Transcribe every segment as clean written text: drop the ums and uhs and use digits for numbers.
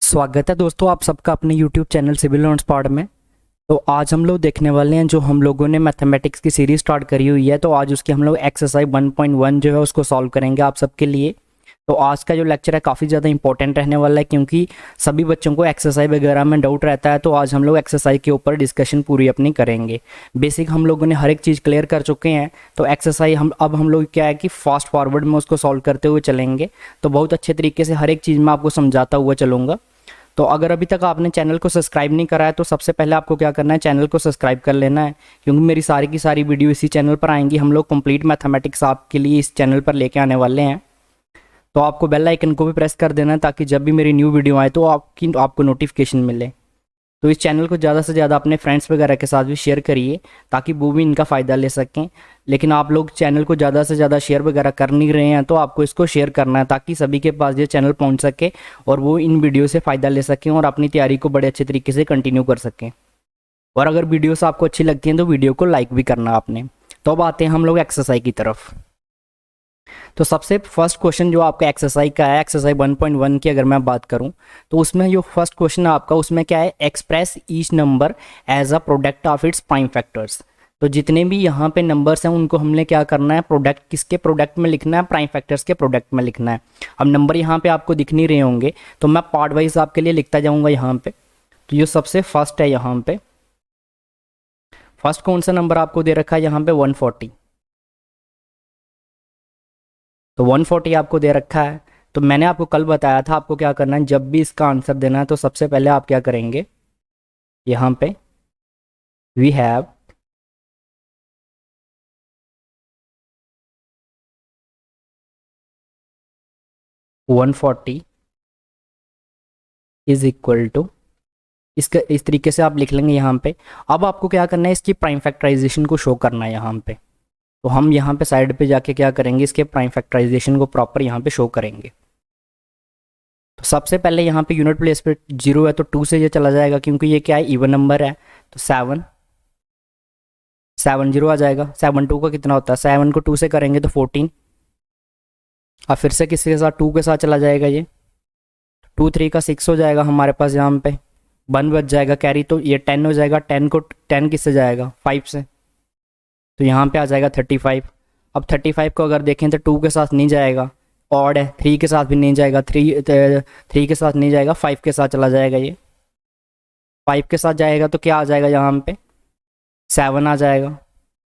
स्वागत है दोस्तों आप सबका अपने YouTube channel civil learn spot में। तो आज हम लोग देखने वाले हैं जो हम लोगों ने मैथमेटिक्स की सीरीज स्टार्ट करी हुई है। तो आज उसकी हम लोग एक्सरसाइज 1.1 जो है उसको सॉल्व करेंगे आप सबके लिए। तो आज का जो लेक्चर है काफ़ी ज़्यादा इंपॉर्टेंट रहने वाला है क्योंकि सभी बच्चों को एक्सरसाइज वगैरह में डाउट रहता है। तो आज हम लोग एक्सरसाइज के ऊपर डिस्कशन पूरी अपनी करेंगे। बेसिक हम लोगों ने हर एक चीज़ क्लियर कर चुके हैं। तो एक्सरसाइज हम लोग क्या है कि फास्ट फॉरवर्ड में उसको सॉल्व करते हुए चलेंगे। तो बहुत अच्छे तरीके से हर एक चीज़ में आपको समझाता हुआ चलूँगा। तो अगर अभी तक आपने चैनल को सब्सक्राइब नहीं करा है तो सबसे पहले आपको क्या करना है, चैनल को सब्सक्राइब कर लेना है क्योंकि मेरी सारी की सारी वीडियो इसी चैनल पर आएंगी। हम लोग कंप्लीट मैथमेटिक्स आपके लिए इस चैनल पर लेके आने वाले हैं। तो आपको बेल आइकन को भी प्रेस कर देना है ताकि जब भी मेरी न्यू वीडियो आए तो आपको नोटिफिकेशन मिले। तो इस चैनल को ज़्यादा से ज़्यादा अपने फ्रेंड्स वगैरह के साथ भी शेयर करिए ताकि वो भी इनका फ़ायदा ले सकें। लेकिन आप लोग चैनल को ज़्यादा से ज़्यादा शेयर वगैरह कर नहीं रहे हैं तो आपको इसको शेयर करना है ताकि सभी के पास ये चैनल पहुंच सके और वो इन वीडियो से फ़ायदा ले सकें और अपनी तैयारी को बड़े अच्छे तरीके से कंटिन्यू कर सकें। और अगर वीडियोस आपको अच्छी लगती हैं तो वीडियो को लाइक भी करना आपने। तो अब आते हैं हम लोग एक्सरसाइज की तरफ। तो सबसे फर्स्ट क्वेश्चन जो आपका एक्सरसाइज का है, एक्सरसाइज 1.1 की अगर मैं बात करूं तो उसमें जो फर्स्ट क्वेश्चन है आपका उसमें क्या है, express each number as a product of its prime factors. तो जितने भी यहाँ पे नंबर्स हैं उनको हमने क्या करना है, प्रोडक्ट किसके प्रोडक्ट में लिखना है, प्राइम फैक्टर्स के प्रोडक्ट में लिखना है। अब नंबर यहाँ पे आपको दिख नहीं रहे होंगे तो मैं पार्ट वाइज आपके लिए लिखता जाऊँगा यहाँ पे। तो ये सबसे फर्स्ट है, यहाँ पे फर्स्ट कौन सा नंबर आपको दे रखा है, यहाँ पे 140। तो 140 आपको दे रखा है। तो मैंने आपको कल बताया था आपको क्या करना है, जब भी इसका आंसर देना है तो सबसे पहले आप क्या करेंगे, यहाँ पे we have one forty is equal to, इसका इस तरीके से आप लिख लेंगे यहाँ पे। अब आपको क्या करना है, इसकी प्राइम फैक्टराइजेशन को शो करना है यहाँ पे। तो हम यहाँ पे साइड पे जाके क्या करेंगे, इसके प्राइम फैक्टराइजेशन को प्रॉपर यहाँ पे शो करेंगे। तो सबसे पहले यहाँ पे यूनिट प्लेस पे 0 है तो 2 से ये चला जाएगा क्योंकि ये क्या है, इवन नंबर है। तो 7 0 आ जाएगा। 7 2 का कितना होता है, 7 को 2 से करेंगे तो 14। अब फिर से किसी के साथ 2 के साथ चला जाएगा, ये 2 3 का 6 हो जाएगा हमारे पास। यहाँ पे 1 बच जाएगा कैरी, तो ये 10 हो जाएगा। 10 किससे जाएगा, 5 से। तो यहाँ पे आ जाएगा 35। अब 35 को अगर देखें तो 2 के साथ नहीं जाएगा, ऑड है। 3 के साथ भी नहीं जाएगा, 3 के साथ नहीं जाएगा, 5 के साथ चला जाएगा। ये 5 के साथ जाएगा तो क्या आ जाएगा, यहाँ पे 7 आ जाएगा।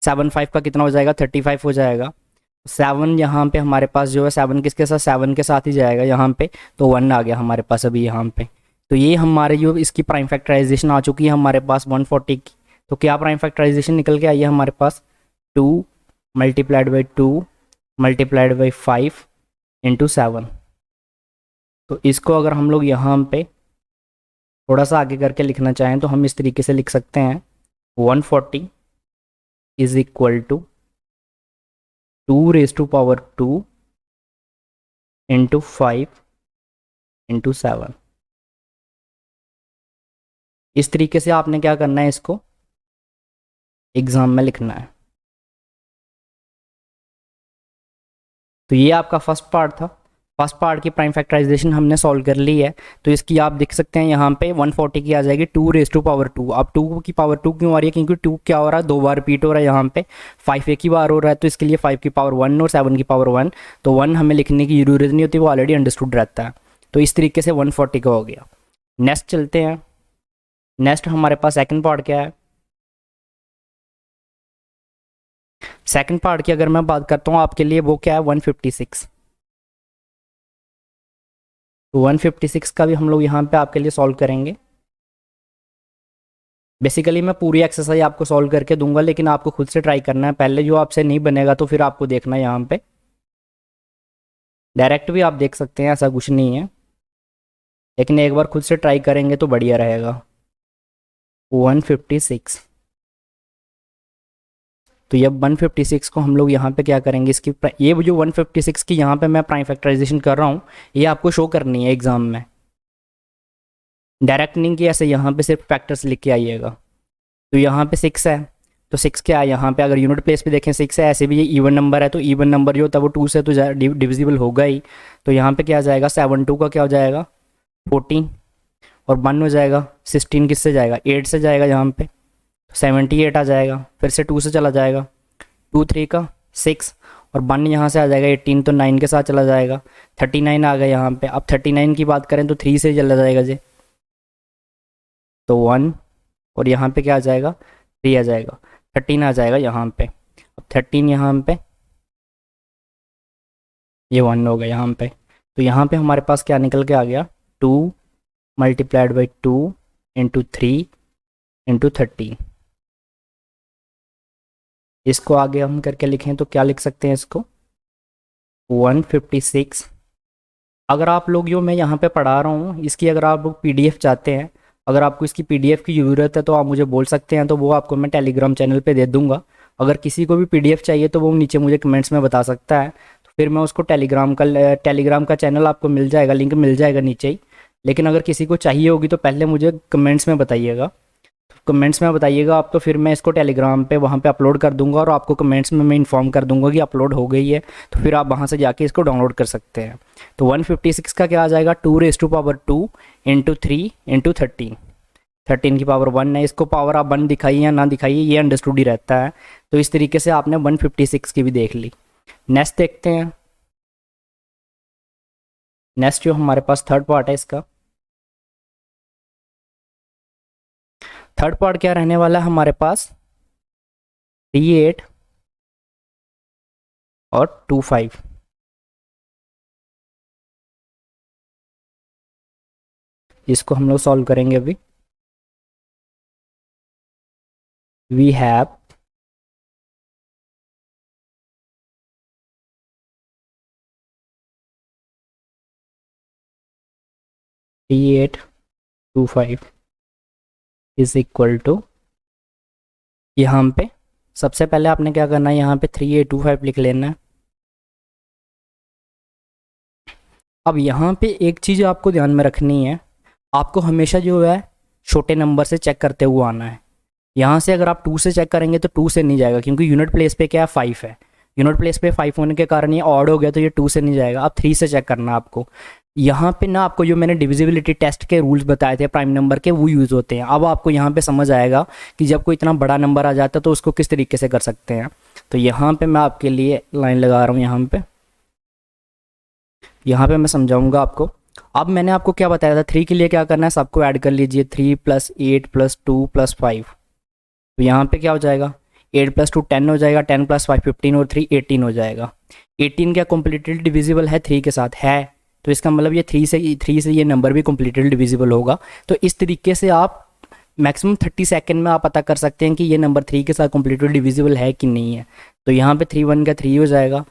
7 5 का कितना हो जाएगा, 35 हो जाएगा। 7 यहाँ पे हमारे पास जो है, 7 किसके साथ, 7 के साथ ही जाएगा यहाँ पे। तो 1 आ गया हमारे पास अभी यहाँ पे। तो ये हमारे जो इसकी प्राइम फैक्टराइजेशन आ चुकी है हमारे पास 140 की। तो क्या प्राइम फैक्टराइजेशन निकल के आई है हमारे पास, 2 multiplied by 2 multiplied by 5 into 7। तो इसको अगर हम लोग यहाँ पे थोड़ा सा आगे करके लिखना चाहें तो हम इस तरीके से लिख सकते हैं, 140 is equal to 2⁻² into 5 into 7। इस तरीके से आपने क्या करना है, इसको एग्जाम में लिखना है। तो ये आपका फर्स्ट पार्ट था। फर्स्ट पार्ट की प्राइम फैक्टराइजेशन हमने सॉल्व कर ली है। तो इसकी आप देख सकते हैं यहाँ पे 140 की आ जाएगी 2⁻²। अब 2 की पावर 2 क्यों आ रही है, क्योंकि 2 क्या हो रहा है, 2 बार रिपीट हो रहा है यहाँ पे। 5 एक ही बार हो रहा है तो इसके लिए 5 की पावर 1 और 7 की पावर 1। तो 1 हमें लिखने की ज़रूरत नहीं होती, वो ऑलरेडी अंडरस्टूड रहता है। तो इस तरीके से 140 का हो गया। नेक्स्ट चलते हैं। नेक्स्ट हमारे पास सेकंड पार्ट क्या है। सेकंड पार्ट की अगर मैं बात करता हूँ आपके लिए, वो क्या है, 156। तो 156 का भी हम लोग यहाँ पे आपके लिए सॉल्व करेंगे। बेसिकली मैं पूरी एक्सरसाइज आपको सॉल्व करके दूंगा लेकिन आपको खुद से ट्राई करना है पहले। जो आपसे नहीं बनेगा तो फिर आपको देखना है यहाँ पे। डायरेक्ट भी आप देख सकते हैं, ऐसा कुछ नहीं है, लेकिन एक बार खुद से ट्राई करेंगे तो बढ़िया रहेगा। 156। तो ये 156 को हम लोग यहाँ पे क्या करेंगे, इसकी ये जो 156 की यहाँ पे मैं प्राइम फैक्टराइजेशन कर रहा हूँ ये आपको शो करनी है एग्जाम में। डायरेक्ट नहीं कि ऐसे यहाँ पे सिर्फ फैक्टर्स लिख के आइएगा। तो यहाँ पे 6 है तो 6 क्या है यहाँ पे, अगर यूनिट प्लेस पे देखें 6 है। ऐसे भी ये इवन नंबर है तो इवन नंबर जो होता है वो 2 से तो डिविजिबल होगा ही। तो यहाँ पे क्या आ जाएगा, 7 2 का क्या हो जाएगा, 14। और 1 हो जाएगा। 16 किससे जाएगा, 8 से जाएगा यहाँ पे, 78 आ जाएगा। फिर से 2 से चला जाएगा, 2 3 का 6, और 1 यहाँ से आ जाएगा 18, तो 9 के साथ चला जाएगा। 39 आ गया यहाँ पे। अब 39 की बात करें तो 3 से चला जाएगा जी, तो 1, और यहाँ पे क्या आ जाएगा, 3 आ जाएगा। 13 आ जाएगा यहाँ पे। अब 13 यहाँ पे, ये 1 होगा यहाँ पे। तो यहाँ पे हमारे पास क्या निकल के आ गया, 2 मल्टीप्लाइड बाई 2 इंटू 3 इंटू 13। इसको आगे हम करके लिखें तो क्या लिख सकते हैं इसको, 156। अगर आप लोग जो मैं यहाँ पे पढ़ा रहा हूँ इसकी अगर आप लोग PDF चाहते हैं, अगर आपको इसकी PDF की ज़रूरत है तो आप मुझे बोल सकते हैं, तो वो आपको मैं टेलीग्राम चैनल पे दे दूँगा। अगर किसी को भी PDF चाहिए तो वो नीचे मुझे कमेंट्स में बता सकता है, तो फिर मैं उसको टेलीग्राम का चैनल आपको मिल जाएगा, लिंक मिल जाएगा नीचे ही। लेकिन अगर किसी को चाहिए होगी तो पहले मुझे कमेंट्स में बताइएगा, तो कमेंट्स में बताइएगा आप, तो फिर मैं इसको टेलीग्राम पे वहाँ पे अपलोड कर दूंगा, और आपको कमेंट्स में मैं इन्फॉर्म कर दूंगा कि अपलोड हो गई है, तो फिर आप वहाँ से जाके इसको डाउनलोड कर सकते हैं। तो 156 का क्या आ जाएगा, 2⁻² इंटू 3 इंटू 13। 13 की पावर 1 है, इसको पावर आप 1 दिखाइए या ना दिखाइए ये अंडरस्टूड ही रहता है। तो इस तरीके से आपने 156 की भी देख ली। नेक्स्ट देखते हैं। नेक्स्ट जो हमारे पास थर्ड पार्ट है इसका, थर्ड पार्ट क्या रहने वाला है हमारे पास, 38 और 25। इसको हम लोग सॉल्व करेंगे अभी। We have 3825 is equal to, यहाँ पे सबसे पहले आपने क्या करना है, यहाँ पे 3825 लिख लेना है। अब यहाँ पे एक चीज़ आपको ध्यान में रखनी है, आपको हमेशा जो है छोटे नंबर से चेक करते हुए आना है। यहाँ से अगर आप 2 से चेक करेंगे तो 2 से नहीं जाएगा, क्योंकि यूनिट प्लेस पे क्या है, 5 है। यूनिट प्लेस पे 5 होने के कारण ये ऑड हो गया, तो ये 2 से नहीं जाएगा। अब 3 से चेक करना आपको। यहाँ पे ना आपको जो मैंने डिविजिबिलिटी टेस्ट के रूल्स बताए थे प्राइम नंबर के, वो यूज़ होते हैं। अब आपको यहाँ पे समझ आएगा कि जब कोई इतना बड़ा नंबर आ जाता है तो उसको किस तरीके से कर सकते हैं। तो यहाँ पे मैं आपके लिए लाइन लगा रहा हूँ, यहाँ पे मैं समझाऊंगा आपको। अब मैंने आपको क्या बताया था, 3 के लिए क्या करना है, सबको ऐड कर लीजिए, 3 + 8 + 2 + 5। तो यहाँ पे क्या हो जाएगा, 8 + 2 10 हो जाएगा, 10 + 5 15 और 3 18 हो जाएगा। 18 क्या कम्प्लीटली डिविजिबल है 3 के साथ है, तो इसका मतलब ये 3 से ये नंबर भी कम्प्लीटली डिविजिबल होगा। तो इस तरीके से आप मैक्सिमम 30 सेकंड में आप पता कर सकते हैं कि ये नंबर 3 के साथ कम्प्लीटली डिविजिबल है कि नहीं है। तो यहाँ पे 3 1 का 3 हो जाएगा,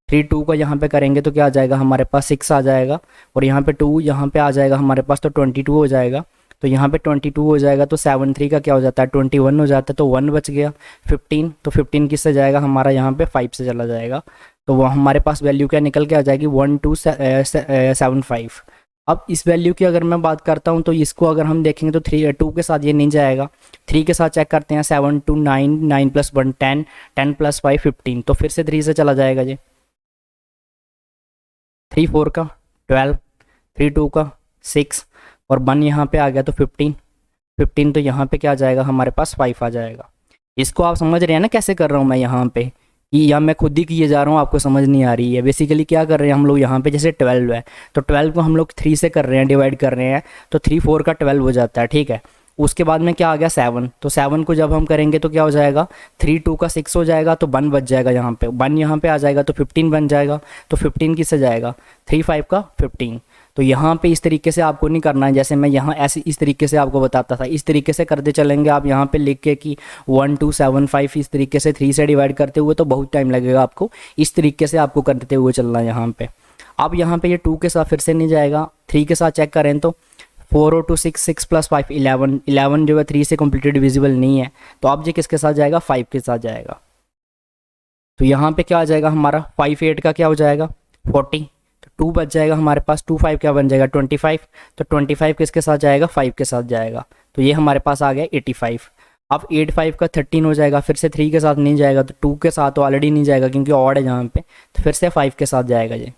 3 2 का यहाँ पे करेंगे तो क्या आ जाएगा हमारे पास 6 आ जाएगा, और यहाँ पे 2 यहाँ पे आ जाएगा हमारे पास, तो 22 हो जाएगा। तो यहाँ पे 22 हो जाएगा, तो 7 3 का क्या हो जाता है, 21 हो जाता है, तो 1 बच गया। 15, तो 15 किससे जाएगा हमारा, यहाँ पे 5 से चला जाएगा। तो वह हमारे पास वैल्यू क्या निकल के आ जाएगी, 1275। अब इस वैल्यू की अगर मैं बात करता हूँ तो इसको अगर हम देखेंगे तो 2 के साथ ये नहीं जाएगा। 3 के साथ चेक करते हैं, 7 2 9, 9 + 1 10, 10 + 5 15, तो फिर से 3 से चला जाएगा जी। 3 4 का 12, 3 2 का 6, और 1 यहाँ पे आ गया तो 15, 15 तो यहाँ पे क्या आ जाएगा हमारे पास 5 आ जाएगा। इसको आप समझ रहे हैं ना कैसे कर रहा हूँ मैं यहाँ पे, कि या मैं खुद ही किए जा रहा हूँ, आपको समझ नहीं आ रही है। बेसिकली क्या कर रहे हैं हम लोग यहाँ पे, जैसे 12 है तो 12 को हम लोग 3 से कर रहे हैं, डिवाइड कर रहे हैं, तो 3 4 का 12 हो जाता है, ठीक है। उसके बाद में क्या आ गया 7, तो 7 को जब हम करेंगे तो क्या हो जाएगा, 3 2 का 6 हो जाएगा, तो 1 बच जाएगा यहाँ पे, 1 यहाँ पे आ जाएगा तो 15 बन जाएगा। तो 15 किससे जाएगा, 3 5 का 15। तो यहाँ पे इस तरीके से आपको नहीं करना है, जैसे मैं यहाँ ऐसे इस तरीके से आपको बताता था, इस तरीके से करते चलेंगे आप यहाँ पे लिख के कि 1 2 7 5, इस तरीके से 3 से डिवाइड करते हुए तो बहुत टाइम लगेगा आपको। इस तरीके से आपको करते हुए चलना है यहाँ पे। अब यहाँ पे ये 2 के साथ फिर से नहीं जाएगा, 3 के साथ चेक करें तो 4 और 2 6, 6 + 5 11, 11 जो है 3 से कम्प्लीटली डिविजिबल नहीं है, तो अब ये किसके साथ जाएगा, 5 के साथ जाएगा। तो यहाँ पे क्या आ जाएगा हमारा, 5 8 का क्या हो जाएगा 40, तो 2 बच जाएगा हमारे पास, 2 5 क्या बन जाएगा 25, तो 25 किसके साथ जाएगा, 5 के साथ जाएगा। तो ये हमारे पास आ गया 85। अब 8 5 का 13 हो जाएगा, फिर से 3 के साथ नहीं जाएगा, तो 2 के साथ तो ऑलरेडी नहीं जाएगा क्योंकि ऑड है यहाँ पे, तो फिर से 5 के साथ जाएगा ये।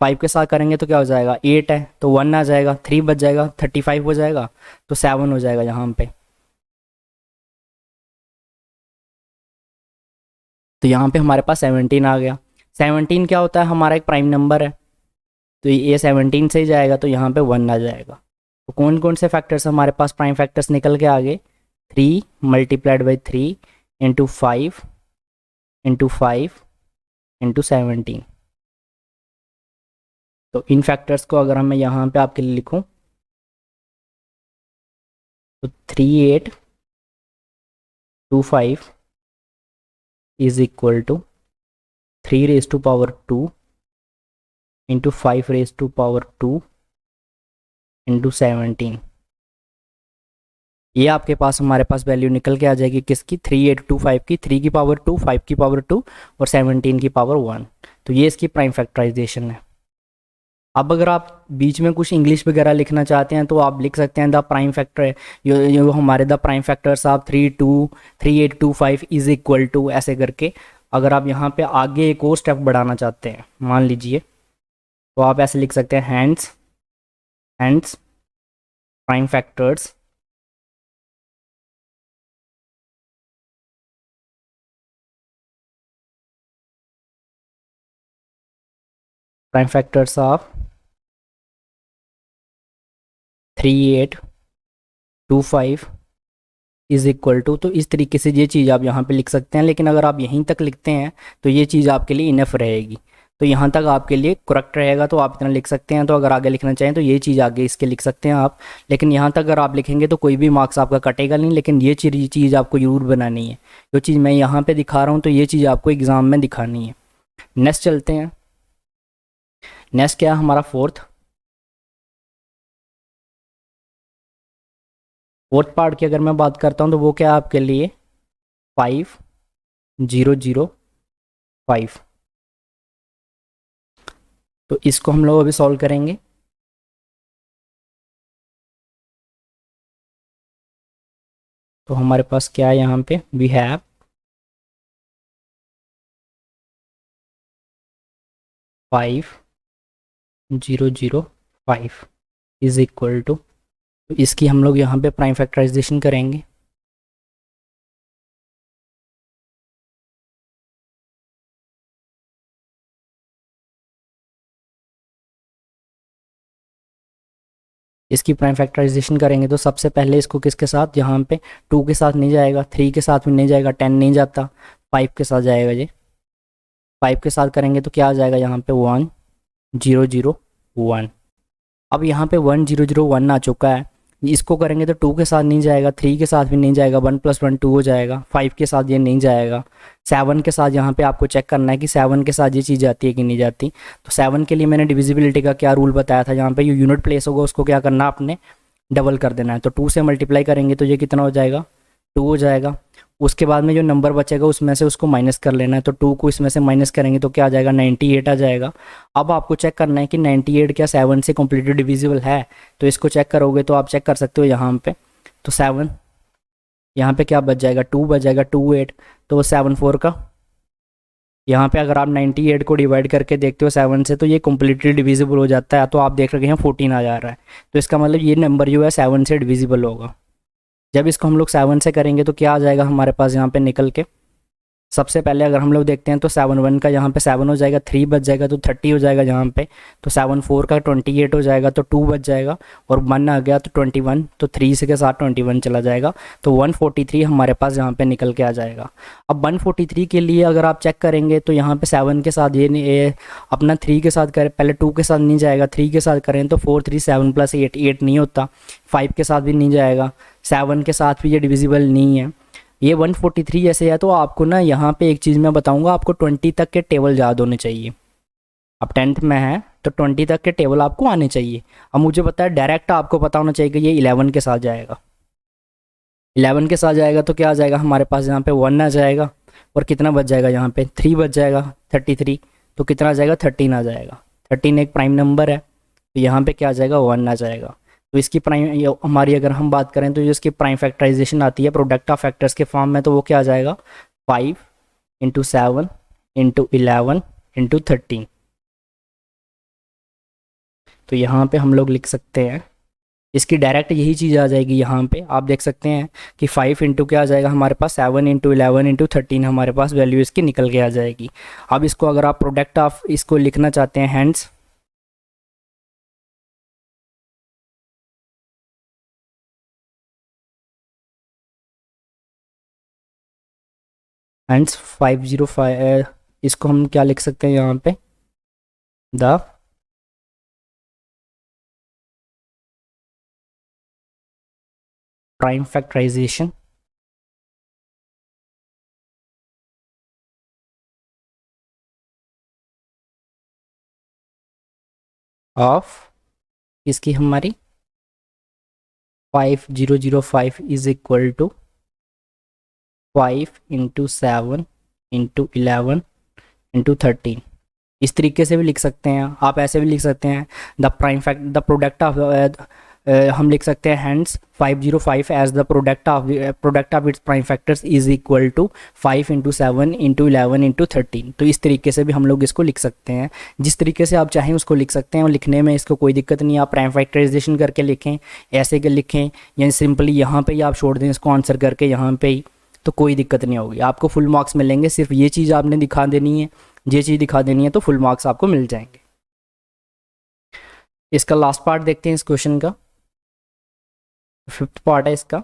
5 के साथ करेंगे तो क्या हो जाएगा, 8 है तो 1 आ जाएगा, 3 बच जाएगा, 35 हो जाएगा, तो 7 हो जाएगा यहाँ पे। तो यहाँ पे हमारे पास 17 आ गया। 17 क्या होता है, हमारा एक प्राइम नंबर है, तो ये 17 से ही जाएगा, तो यहाँ पे 1 आ जाएगा। तो कौन कौन से फैक्टर्स हमारे पास प्राइम फैक्टर्स निकल के आ गए, 3 multiplied by 3 into 5 into 5 into 17। तो इन फैक्टर्स को अगर मैं यहाँ पे आपके लिए लिखूँ तो 3825 is equal to 3 raise to power 2 into 5 raise to power 2 into 17। ये आपके पास हमारे पास वैल्यू निकल के आ जाएगी किसकी, 3825 की, 3 की पावर 2, 5 की पावर 2 और 17 की पावर 1। तो ये इसकी प्राइम फैक्टराइजेशन है। अब अगर आप बीच में कुछ इंग्लिश वगैरह लिखना चाहते हैं तो आप लिख सकते हैं द प्राइम फैक्टर, यो हमारे the prime factors of 3825 is equal to, ऐसे करके। अगर आप यहाँ पे आगे एक और स्टेप बढ़ाना चाहते हैं मान लीजिए, तो आप ऐसे लिख सकते हैं hence prime factors of 3825 is equal to. तो इस तरीके से ये चीज़ आप यहाँ पे लिख सकते हैं, लेकिन अगर आप यहीं तक लिखते हैं तो ये चीज़ आपके लिए इनफ रहेगी। तो यहाँ तक आपके लिए करेक्ट रहेगा, तो आप इतना लिख सकते हैं। तो अगर आगे लिखना चाहें तो ये चीज़ आगे इसके लिख सकते हैं आप, लेकिन यहाँ तक अगर आप लिखेंगे तो कोई भी मार्क्स आपका कटेगा नहीं, लेकिन ये चीज़ आपको जरूर बनानी है। जो चीज़ मैं यहाँ पे दिखा रहा हूँ तो ये चीज़ आपको एग्ज़ाम में दिखानी है। नेक्स्ट चलते हैं। नेक्स्ट क्या है हमारा, फोर्थ पार्ट की अगर मैं बात करता हूँ तो वो क्या है आपके लिए 5005। तो इसको हम लोग अभी सॉल्व करेंगे। तो हमारे पास क्या है यहाँ पे, we have 5005 is equal to, तो इसकी हम लोग यहाँ पे प्राइम फैक्टराइजेशन करेंगे। इसकी प्राइम फैक्टराइजेशन करेंगे तो सबसे पहले इसको किसके साथ, यहाँ पे 2 के साथ नहीं जाएगा, 3 के साथ भी नहीं जाएगा, 10 नहीं जाता, 5 के साथ जाएगा जी। 5 के साथ करेंगे तो क्या आ जाएगा यहाँ पे 1001। अब यहाँ पे 1001 आ चुका है। इसको करेंगे तो 2 के साथ नहीं जाएगा, 3 के साथ भी नहीं जाएगा, 1 + 1 2 हो जाएगा, 5 के साथ ये नहीं जाएगा, 7 के साथ यहाँ पे आपको चेक करना है कि 7 के साथ ये चीज़ जाती है कि नहीं जाती। तो 7 के लिए मैंने डिविजिबिलिटी का क्या रूल बताया था, यहाँ पे जो यूनिट प्लेस होगा उसको क्या करना आपने डबल कर देना है। तो 2 से मल्टीप्लाई करेंगे तो ये कितना हो जाएगा, 2 हो जाएगा। उसके बाद में जो नंबर बचेगा उसमें से उसको माइनस कर लेना है। तो 2 को इसमें से माइनस करेंगे तो क्या आ जाएगा, 98 आ जाएगा। अब आपको चेक करना है कि 98 क्या 7 से कम्प्लीटली डिविजिबल है। तो इसको चेक करोगे तो आप चेक कर सकते हो यहाँ पे। तो 7 यहाँ पे क्या बच जाएगा, 2 बच जाएगा, 2 8। तो 7 4 का यहाँ पे अगर आप 98 को डिवाइड करके देखते हो 7 से तो ये कम्प्लीटली डिविजिबल हो जाता है। तो आप देख रहे हैं 14 आ जा रहा है। तो इसका मतलब ये नंबर जो है 7 से डिविजिबल होगा। जब इसको हम लोग 7 से करेंगे तो क्या आ जाएगा हमारे पास यहाँ पे निकल के, सबसे पहले अगर हम लोग देखते हैं तो 7 1 का यहाँ पे 7 हो जाएगा, 3 बच जाएगा तो 30 हो जाएगा यहाँ पे। तो 7 4 का 28 हो जाएगा, तो 2 बच जाएगा, और 1 आ गया तो 21, तो 3 से के साथ 21 चला जाएगा। तो 143 हमारे पास यहाँ पे निकल के आ जाएगा। अब 143 के लिए अगर आप चेक करेंगे तो यहाँ पे 7 के साथ ये अपना 3 के साथ करें, पहले 2 के साथ नहीं जाएगा, 3 के साथ करें तो 4 3 7 + 8 8 नहीं होता, 5 के साथ भी नहीं जाएगा, 7 के साथ भी ये डिविजिबल नहीं है। ये 143 जैसे है। तो आपको ना यहाँ पे एक चीज़ मैं बताऊँगा, आपको 20 तक के टेबल याद होने चाहिए। अब 10th में है तो 20 तक के टेबल आपको आने चाहिए। अब मुझे पता है डायरेक्ट आपको पता होना चाहिए कि ये 11 के साथ जाएगा। 11 के साथ जाएगा तो क्या आ जाएगा हमारे पास यहाँ पे 1 आ जाएगा, और कितना बच जाएगा यहाँ पे 3 बच जाएगा, 33। तो कितना आ जाएगा 13 आ जाएगा। 13 एक प्राइम नंबर है, तो यहाँ पे क्या आ जाएगा 1 आ जाएगा। तो इसकी प्राइम हमारी अगर हम बात करें तो जो इसकी प्राइम फैक्टराइजेशन आती है प्रोडक्ट ऑफ फैक्टर्स के फॉर्म में, तो वो क्या आ जाएगा 5 × 7 × 11 × 13। तो यहाँ पे हम लोग लिख सकते हैं, इसकी डायरेक्ट यही चीज़ आ जाएगी। यहाँ पे आप देख सकते हैं कि 5 इंटू क्या आ जाएगा हमारे पास, 7 इंटू 11 इंटू 13 हमारे पास वैल्यू इसकी निकल के आ जाएगी। अब इसको अगर आप प्रोडक्ट ऑफ इसको लिखना चाहते हैं, हैंड्स 505, इसको हम क्या लिख सकते हैं यहाँ पे, द प्राइम फैक्टराइजेशन ऑफ इसकी हमारी 5005 is equal to 5 into 7 into 11 into 13। इस तरीके से भी लिख सकते हैं आप, ऐसे भी लिख सकते हैं द प्रोडक्ट ऑफ, हम लिख सकते हैं hence 505 as the product of its prime factors is equal to 5 into 7 into 11 into 13। तो इस तरीके से भी हम लोग इसको लिख सकते हैं, जिस तरीके से आप चाहें उसको लिख सकते हैं, और लिखने में इसको कोई दिक्कत नहीं है। आप प्राइम फैक्टराइजेशन करके लिखें, ऐसे के लिखें, या सिंपली यहाँ पे ही आप छोड़ दें इसको आंसर करके यहाँ पे ही, तो कोई दिक्कत नहीं होगी, आपको फुल मार्क्स मिलेंगे। सिर्फ ये चीज़ आपने दिखा देनी है, ये चीज़ दिखा देनी है, तो फुल मार्क्स आपको मिल जाएंगे। इसका लास्ट पार्ट देखते हैं इस क्वेश्चन का, 5th पार्ट है इसका।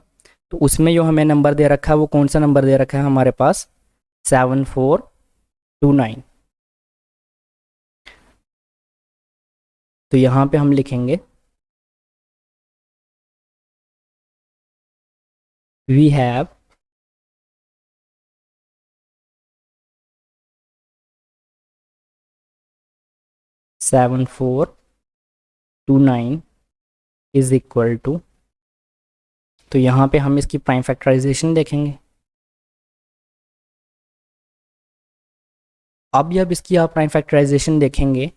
तो उसमें जो हमें नंबर दे रखा है वो कौन सा नंबर दे रखा है हमारे पास, 7429। तो यहाँ पे हम लिखेंगे we have seven four two nine is equal to, तो यहाँ पे हम इसकी प्राइम फैक्टराइजेशन देखेंगे। अब इसकी आप प्राइम फैक्टराइजेशन देखेंगे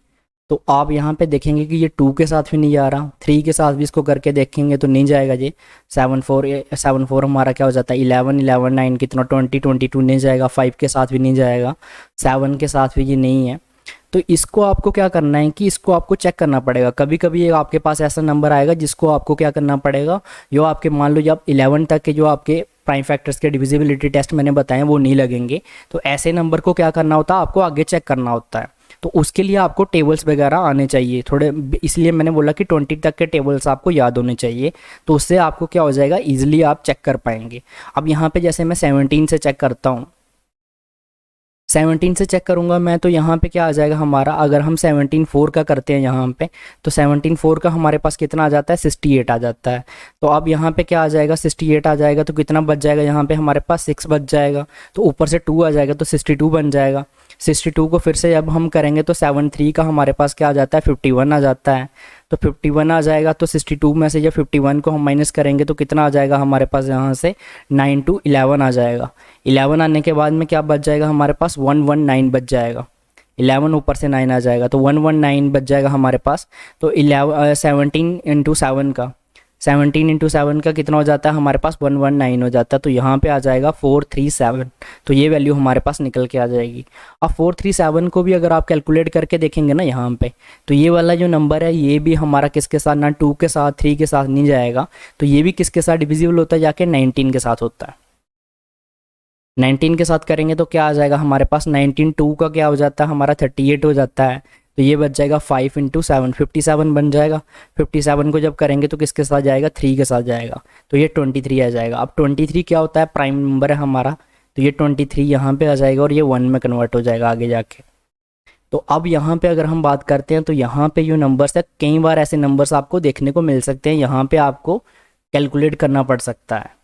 तो आप यहाँ पे देखेंगे कि ये 2 के साथ भी नहीं जा रहा, 3 के साथ भी इसको करके देखेंगे तो नहीं जाएगा जी। 7 4 हमारा क्या हो जाता है, 11 11 9 कितना 20 22 नहीं जाएगा, 5 के साथ भी नहीं जाएगा, 7 के साथ भी ये नहीं है। तो इसको आपको क्या करना है कि इसको आपको चेक करना पड़ेगा। कभी कभी आपके पास ऐसा नंबर आएगा जिसको आपको क्या करना पड़ेगा, जो आपके मान लो जब 11 तक के जो आपके प्राइम फैक्टर्स के डिविजिबिलिटी टेस्ट मैंने बताए वो नहीं लगेंगे, तो ऐसे नंबर को क्या करना होता है, आपको आगे चेक करना होता है। तो उसके लिए आपको टेबल्स वगैरह आने चाहिए थोड़े, इसलिए मैंने बोला कि 20 तक के टेबल्स आपको याद होने चाहिए, तो उससे आपको क्या हो जाएगा, ईजिली आप चेक कर पाएंगे। अब यहाँ पे जैसे मैं 17 से चेक करता हूँ, 17 से चेक करूँगा मैं, तो यहाँ पे क्या आ जाएगा हमारा, अगर हम 17 4 का करते हैं यहाँ पे, तो 17 4 का हमारे पास कितना आ जाता है, 68 आ जाता है। तो अब यहाँ पे क्या आ जाएगा, 68 आ जाएगा, तो कितना बच जाएगा यहाँ पे हमारे पास 6 बच जाएगा, तो ऊपर से 2 आ जाएगा तो 62 बन जाएगा। 62 को फिर से अब हम करेंगे तो 7 3 का हमारे पास क्या आ जाता है, 51 आ जाता है। तो 51 आ जाएगा, तो 62 में से जब 51 को हम माइनस करेंगे तो कितना आ जाएगा हमारे पास, यहाँ से 9 2 11 आ जाएगा। 11 आने के बाद में क्या बच जाएगा हमारे पास, 119 बच जाएगा। 11 ऊपर से 9 आ जाएगा तो 119 बच जाएगा हमारे पास। तो 17 इंटू 7 का, 17 इंटू 7 का कितना हो जाता है हमारे पास, 119 हो जाता है। तो यहाँ पे आ जाएगा 437, तो ये वैल्यू हमारे पास निकल के आ जाएगी। अब 437 को भी अगर आप कैलकुलेट करके देखेंगे ना यहाँ पे, तो ये वाला जो नंबर है ये भी हमारा किसके साथ, ना 2 के साथ 3 के साथ नहीं जाएगा, तो ये भी किसके साथ डिविजिबल होता है, जाके 19 के साथ होता है। 19 के साथ करेंगे तो क्या आ जाएगा हमारे पास, 19 2 का क्या हो जाता है हमारा, 38 हो जाता है। तो ये बच जाएगा 5 इंटू 7, 57 बन जाएगा। 57 को जब करेंगे तो किसके साथ जाएगा, 3 के साथ जाएगा, तो ये 23 आ जाएगा। अब 23 क्या होता है, प्राइम नंबर है हमारा, तो ये 23 यहाँ पे आ जाएगा और ये 1 में कन्वर्ट हो जाएगा आगे जाके। तो अब यहाँ पे अगर हम बात करते हैं तो यहाँ पे जो नंबर्स है, कई बार ऐसे नंबर्स आपको देखने को मिल सकते हैं, यहाँ पे आपको कैलकुलेट करना पड़ सकता है।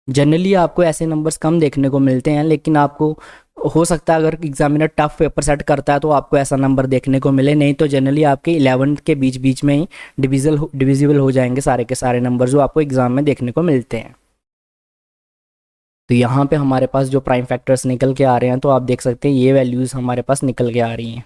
जनरली आपको ऐसे नंबर्स कम देखने को मिलते हैं, लेकिन आपको हो सकता है अगर एग्जामिनर टफ पेपर सेट करता है तो आपको ऐसा नंबर देखने को मिले, नहीं तो जनरली आपके 11 के बीच बीच में ही डिविजिबल हो जाएंगे सारे के सारे नंबर जो आपको एग्जाम में देखने को मिलते हैं। तो यहाँ पे हमारे पास जो प्राइम फैक्टर्स निकल के आ रहे हैं, तो आप देख सकते हैं ये वैल्यूज़ हमारे पास निकल के आ रही हैं।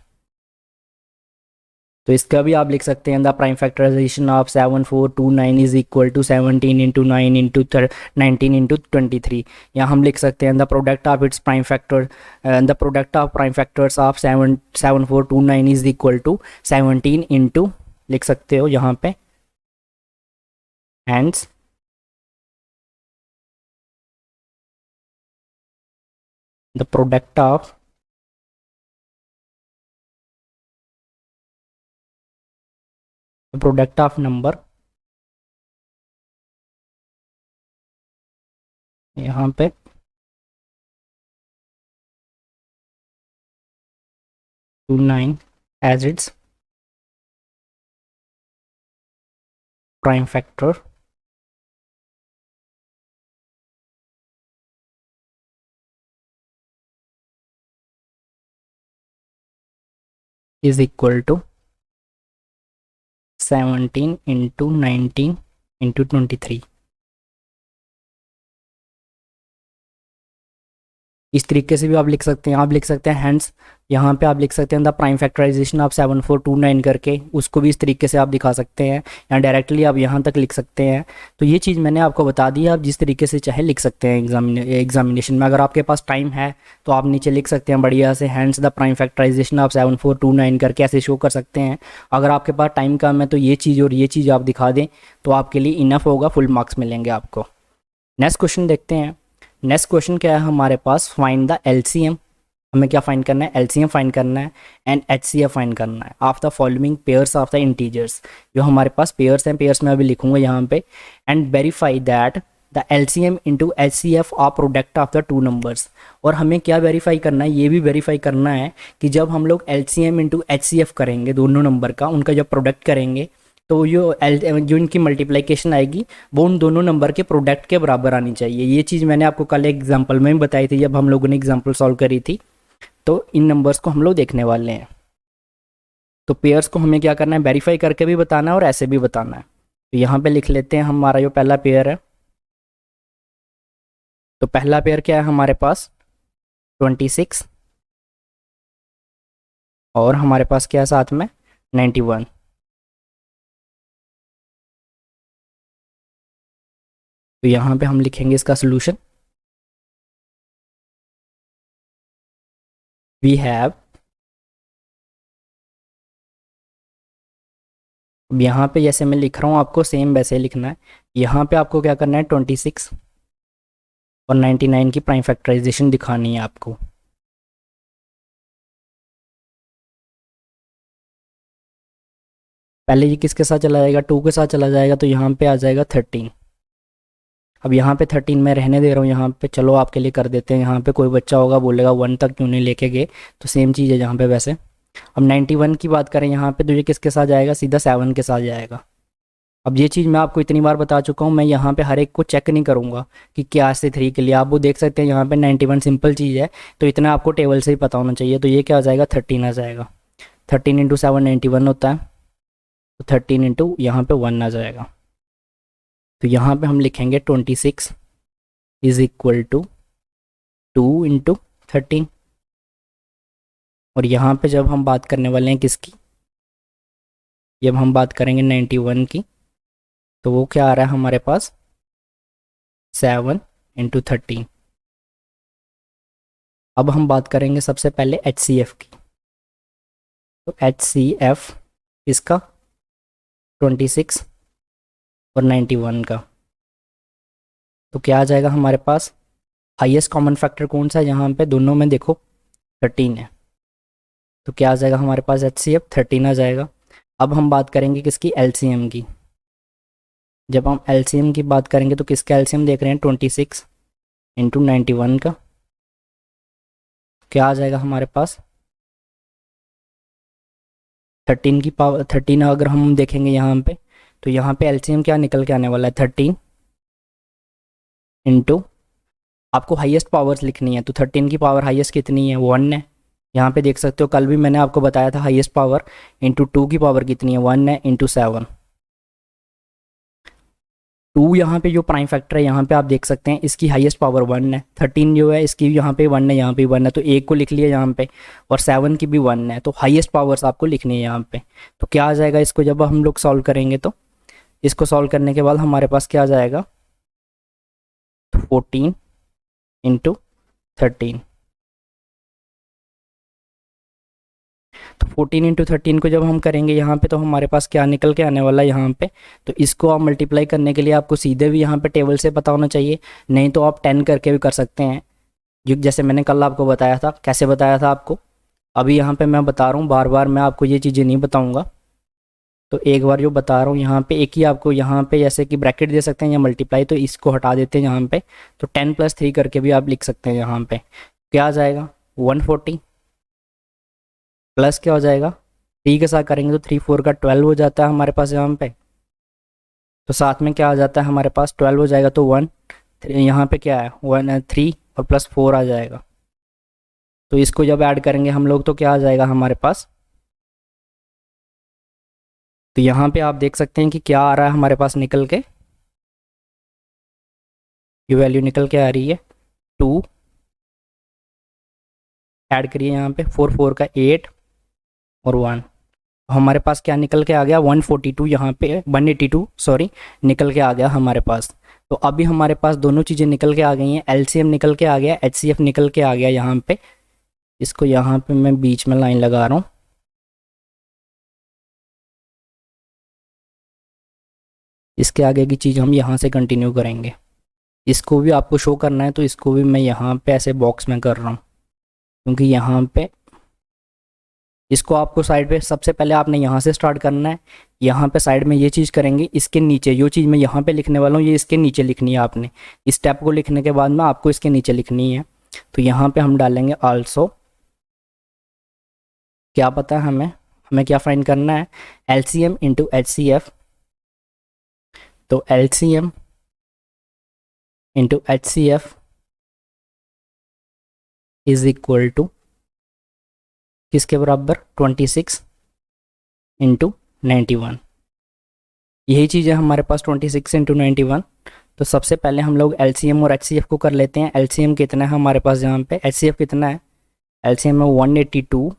तो इसका भी आप लिख सकते हैं, the prime factorisation of 7429 is equal to 17 into 9 into 19 into 23। यहाँ हम लिख सकते हैं the product of its prime factor, the product of prime factors of 7429 is equal to 17 into लिख सकते हो यहाँ पे, hence the product of number, यहाँ पे 29 as its prime factor is equal to 17 into 19 into 23। इस तरीके से भी आप लिख सकते हैं। आप लिख सकते हैं हैंड्स, यहाँ पे आप लिख सकते हैं द प्राइम फैक्टराइजेशन आप 7429 करके, उसको भी इस तरीके से आप दिखा सकते हैं, या डायरेक्टली आप यहाँ तक लिख सकते हैं। तो ये चीज़ मैंने आपको बता दी, आप जिस तरीके से चाहे लिख सकते हैं एग्जामिनेशन में। अगर आपके पास टाइम है तो आप नीचे लिख सकते हैं बढ़िया से, हैंड्स द प्राइम फैक्टराइजेशन आप 7429 करके ऐसे शो कर सकते हैं। अगर आपके पास टाइम कम है तो ये चीज़ और ये चीज़ आप दिखा दें तो आपके लिए इनफ होगा, फुल मार्क्स मिलेंगे आपको। नेक्स्ट क्वेश्चन देखते हैं। नेक्स्ट क्वेश्चन क्या है हमारे पास, फाइंड द एलसीएम। हमें क्या फाइंड करना है, एलसीएम फाइंड करना है एंड एचसीएफ फाइंड करना है of the following pairs of the integers. जो हमारे पास पेयर्स हैं, पेयर्स में अभी लिखूंगा यहाँ पे, and verify that the LCM into HCF are product of the two numbers. और हमें क्या वेरीफाई करना है, ये भी वेरीफाई करना है कि जब हम लोग एलसीएम इंटू एचसीएफ करेंगे दोनों नंबर का, उनका जब प्रोडक्ट करेंगे तो जो इनकी मल्टीप्लिकेशन आएगी वो उन दोनों नंबर के प्रोडक्ट के बराबर आनी चाहिए। ये चीज़ मैंने आपको कल एग्जांपल में भी बताई थी जब हम लोगों ने एग्जांपल सॉल्व करी थी। तो इन नंबर्स को हम लोग देखने वाले हैं। तो पेयर्स को हमें क्या करना है, वेरीफाई करके भी बताना है और ऐसे भी बताना है। तो यहाँ पे लिख लेते हैं हमारा जो पहला पेयर है। तो पहला पेयर क्या है हमारे पास, 26, और हमारे पास क्या है साथ में 91। तो यहाँ पे हम लिखेंगे इसका सोल्यूशन, वी हैव, अब यहाँ पे जैसे मैं लिख रहा हूँ आपको सेम वैसे ही लिखना है। यहाँ पे आपको क्या करना है, 26 और 99 की प्राइम फैक्टराइजेशन दिखानी है आपको। पहले ये किसके साथ चला जाएगा, 2 के साथ चला जाएगा, तो यहाँ पे आ जाएगा 13। अब यहाँ पे 13 मैं रहने दे रहा हूँ, यहाँ पे चलो आपके लिए कर देते हैं। यहाँ पे कोई बच्चा होगा बोलेगा 1 तक क्यों नहीं लेके गए, तो सेम चीज़ है यहाँ पे वैसे। अब 91 की बात करें यहाँ पे, तो ये किसके साथ जाएगा, सीधा 7 के साथ जाएगा। अब ये चीज़ मैं आपको इतनी बार बता चुका हूँ, मैं यहाँ पे हर एक को चेक नहीं करूँगा कि क्या से 3 के लिए। आप वो देख सकते हैं यहाँ पे 91 सिंपल चीज़ है, तो इतना आपको टेबल से ही पता होना चाहिए। तो ये क्या आ जाएगा, 13 आ जाएगा। 13 इंटू 7 91 होता है, तो 13 इंटू यहाँ पे 1 आ जाएगा। तो यहाँ पे हम लिखेंगे 26 इज इक्वल टू 2 इंटू 13। और यहाँ पे जब हम बात करने वाले हैं किसकी, जब हम बात करेंगे 91 की, तो वो क्या आ रहा है हमारे पास, 7 इंटू 13। अब हम बात करेंगे सबसे पहले HCF की। तो HCF इसका 26 और 91 का, तो क्या आ जाएगा हमारे पास, हाईएस्ट कॉमन फैक्टर कौन सा है यहाँ पे, दोनों में देखो 13 है, तो क्या आ जाएगा हमारे पास HCF 13 आ जाएगा। अब हम बात करेंगे किसकी, LCM की। जब हम LCM की बात करेंगे तो किसका LCM देख रहे हैं, 26 इंटू 91 का, क्या आ जाएगा हमारे पास 13 की पावर 13। अगर हम देखेंगे यहाँ पे, तो यहाँ पे LCM क्या निकल के आने वाला है, 13 इंटू, आपको हाईएस्ट पावर्स लिखनी है, तो 13 की पावर हाईएस्ट कितनी है, 1 है। यहाँ पे देख सकते हो, कल भी मैंने आपको बताया था हाईएस्ट पावर इंटू 2 की पावर कितनी है, 1 है, इंटू 7। 2 यहाँ पे जो प्राइम फैक्टर है यहाँ पे आप देख सकते हैं, इसकी हाईएस्ट पावर 1 है। 13 जो है इसकी यहाँ पे 1 है, यहाँ पे 1 है, तो एक को लिख लिया यहाँ पे, और 7 की भी 1 है, तो हाईएस्ट पावर्स आपको लिखनी है यहाँ पे। तो क्या आ जाएगा, इसको जब हम लोग सॉल्व करेंगे तो इसको सॉल्व करने के बाद हमारे पास क्या आ जाएगा, 14 इंटू 13। तो 14 × 13 को जब हम करेंगे यहाँ पे तो हमारे पास क्या निकल के आने वाला है यहाँ पे। तो इसको आप मल्टीप्लाई करने के लिए आपको सीधे भी यहाँ पे टेबल से पता होना चाहिए, नहीं तो आप 10 करके भी कर सकते हैं, जो जैसे मैंने कल आपको बताया था। कैसे बताया था आपको, अभी यहाँ पे मैं बता रहा हूँ, बार बार मैं आपको ये चीज़ें नहीं बताऊँगा। तो एक बार जो बता रहा हूँ यहाँ पे, एक ही आपको यहाँ पे जैसे कि ब्रैकेट दे सकते हैं या मल्टीप्लाई, तो इसको हटा देते हैं यहाँ पे। तो 10 + 3 करके भी आप लिख सकते हैं यहाँ पे। क्या आ जाएगा 140 प्लस क्या हो जाएगा 3 के साथ करेंगे तो 3 4 का 12 हो जाता है हमारे पास यहाँ पे। तो साथ में क्या आ जाता है हमारे पास 12 हो जाएगा, तो 1 यहाँ पे क्या है 1 3 और +4 आ जाएगा। तो इसको जब ऐड करेंगे हम लोग तो क्या आ जाएगा हमारे पास। तो यहाँ पे आप देख सकते हैं कि क्या आ रहा है हमारे पास निकल के, ये वैल्यू निकल के आ रही है 2। ऐड करिए यहाँ पे 4 4 का 8 और 1, हमारे पास क्या निकल के आ गया 142, यहाँ पे 182 सॉरी निकल के आ गया हमारे पास। तो अभी हमारे पास दोनों चीज़ें निकल के आ गई हैं, एलसीएम निकल के आ गया, एचसीएफ निकल के आ गया यहाँ पे। इसको यहाँ पे मैं बीच में लाइन लगा रहा हूँ। इसके आगे की चीज़ हम यहाँ से कंटिन्यू करेंगे। इसको भी आपको शो करना है तो इसको भी मैं यहाँ पे ऐसे बॉक्स में कर रहा हूँ, क्योंकि यहाँ पे इसको आपको साइड पे सबसे पहले आपने यहाँ से स्टार्ट करना है। यहाँ पे साइड में ये चीज़ करेंगे, इसके नीचे जो चीज़ मैं यहाँ पे लिखने वाला हूँ ये इसके नीचे लिखनी है आपने। इस स्टेप को लिखने के बाद में आपको इसके नीचे लिखनी है। तो यहाँ पे हम डालेंगे आल्सो, क्या पता है हमें क्या फाइंड करना है, एलसीएम इंटू एचसीएफ। तो LCM into HCF is equal to किसके बराबर 26 इंटू 91। यही चीज़ है हमारे पास 26 इंटू 91। तो सबसे पहले हम लोग एलसीएम और एचसीएफ को कर लेते हैं। एलसीएम कितना है हमारे पास यहाँ पे, एचसीएफ कितना है, एलसीएम है 182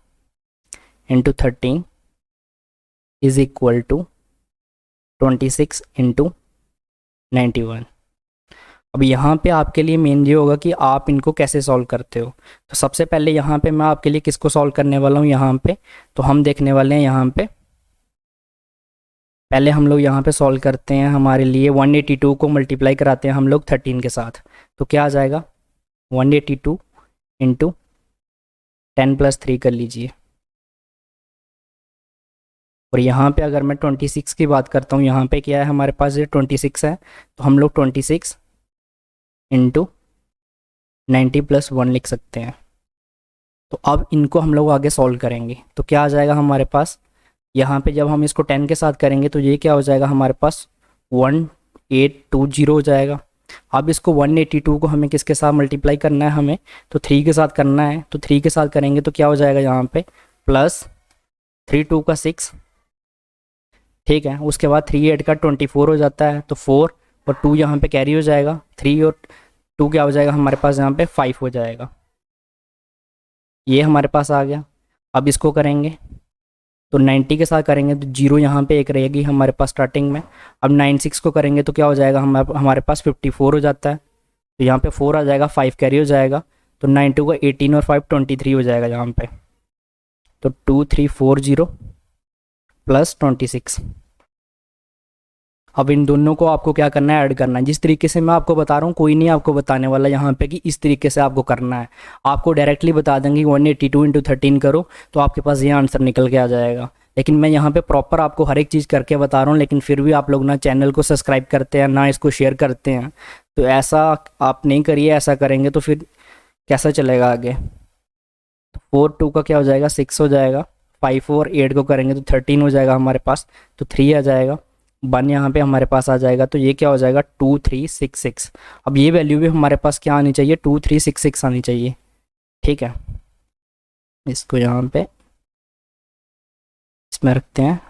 into 13 is equal to 26 into 91। अब यहाँ पे आपके लिए मेन ये होगा कि आप इनको कैसे सॉल्व करते हो। तो सबसे पहले यहाँ पे मैं आपके लिए किसको सॉल्व करने वाला हूँ यहाँ पे, तो हम देखने वाले हैं यहाँ पे, पहले हम लोग यहाँ पे सॉल्व करते हैं। हमारे लिए 182 को मल्टीप्लाई कराते हैं हम लोग 13 के साथ। तो क्या आ जाएगा 182 इंटू 10 + 3 कर लीजिए। और यहाँ पे अगर मैं 26 की बात करता हूँ, यहाँ पे क्या है हमारे पास ये 26 है, तो हम लोग 26 इंटू 90 + 1 लिख सकते हैं। तो अब इनको हम लोग आगे सॉल्व करेंगे। तो क्या आ जाएगा हमारे पास, यहाँ पे जब हम इसको 10 के साथ करेंगे तो ये क्या हो जाएगा हमारे पास 1820 हो जाएगा। अब इसको 182 को हमें किसके साथ मल्टीप्लाई करना है, हमें तो 3 के साथ करना है। तो 3 के साथ करेंगे तो क्या हो जाएगा यहाँ पे प्लस 3 2 का 6, ठीक है। उसके बाद 3 8 का 24 हो जाता है, तो 4 और 2 यहाँ पे कैरी हो जाएगा, 3 और 2 क्या हो जाएगा हमारे पास यहाँ पे 5 हो जाएगा। ये हमारे पास आ गया। अब इसको करेंगे तो 90 के साथ करेंगे तो 0 यहाँ पे एक रहेगी हमारे पास स्टार्टिंग में। अब 96 को करेंगे तो क्या हो जाएगा हमारे पास 54 हो जाता है, तो यहाँ पे 4 आ जाएगा, 5 कैरी हो जाएगा। तो 92 का 18 और 5 23 हो जाएगा यहाँ पे। तो 2340 प्लस 26। अब इन दोनों को आपको क्या करना है, ऐड करना है। जिस तरीके से मैं आपको बता रहा हूँ कोई नहीं आपको बताने वाला यहाँ पे कि इस तरीके से आपको करना है। आपको डायरेक्टली बता देंगे 182 इंटू 13 करो तो आपके पास ये आंसर निकल के आ जाएगा। लेकिन मैं यहाँ पे प्रॉपर आपको हर एक चीज़ करके बता रहा हूँ, लेकिन फिर भी आप लोग ना चैनल को सब्सक्राइब करते हैं ना इसको शेयर करते हैं। तो ऐसा आप नहीं करिए, ऐसा करेंगे तो फिर कैसा चलेगा आगे। तो 4 2 का क्या हो जाएगा 6 हो जाएगा, 5 और 8 को करेंगे तो 13 हो जाएगा हमारे पास, तो 3 आ जाएगा, 1 यहाँ पे हमारे पास आ जाएगा। तो ये क्या हो जाएगा 2366। अब ये वैल्यू भी हमारे पास क्या आनी चाहिए 2366 आनी चाहिए, ठीक है। इसको यहाँ पे इसमें रखते हैं,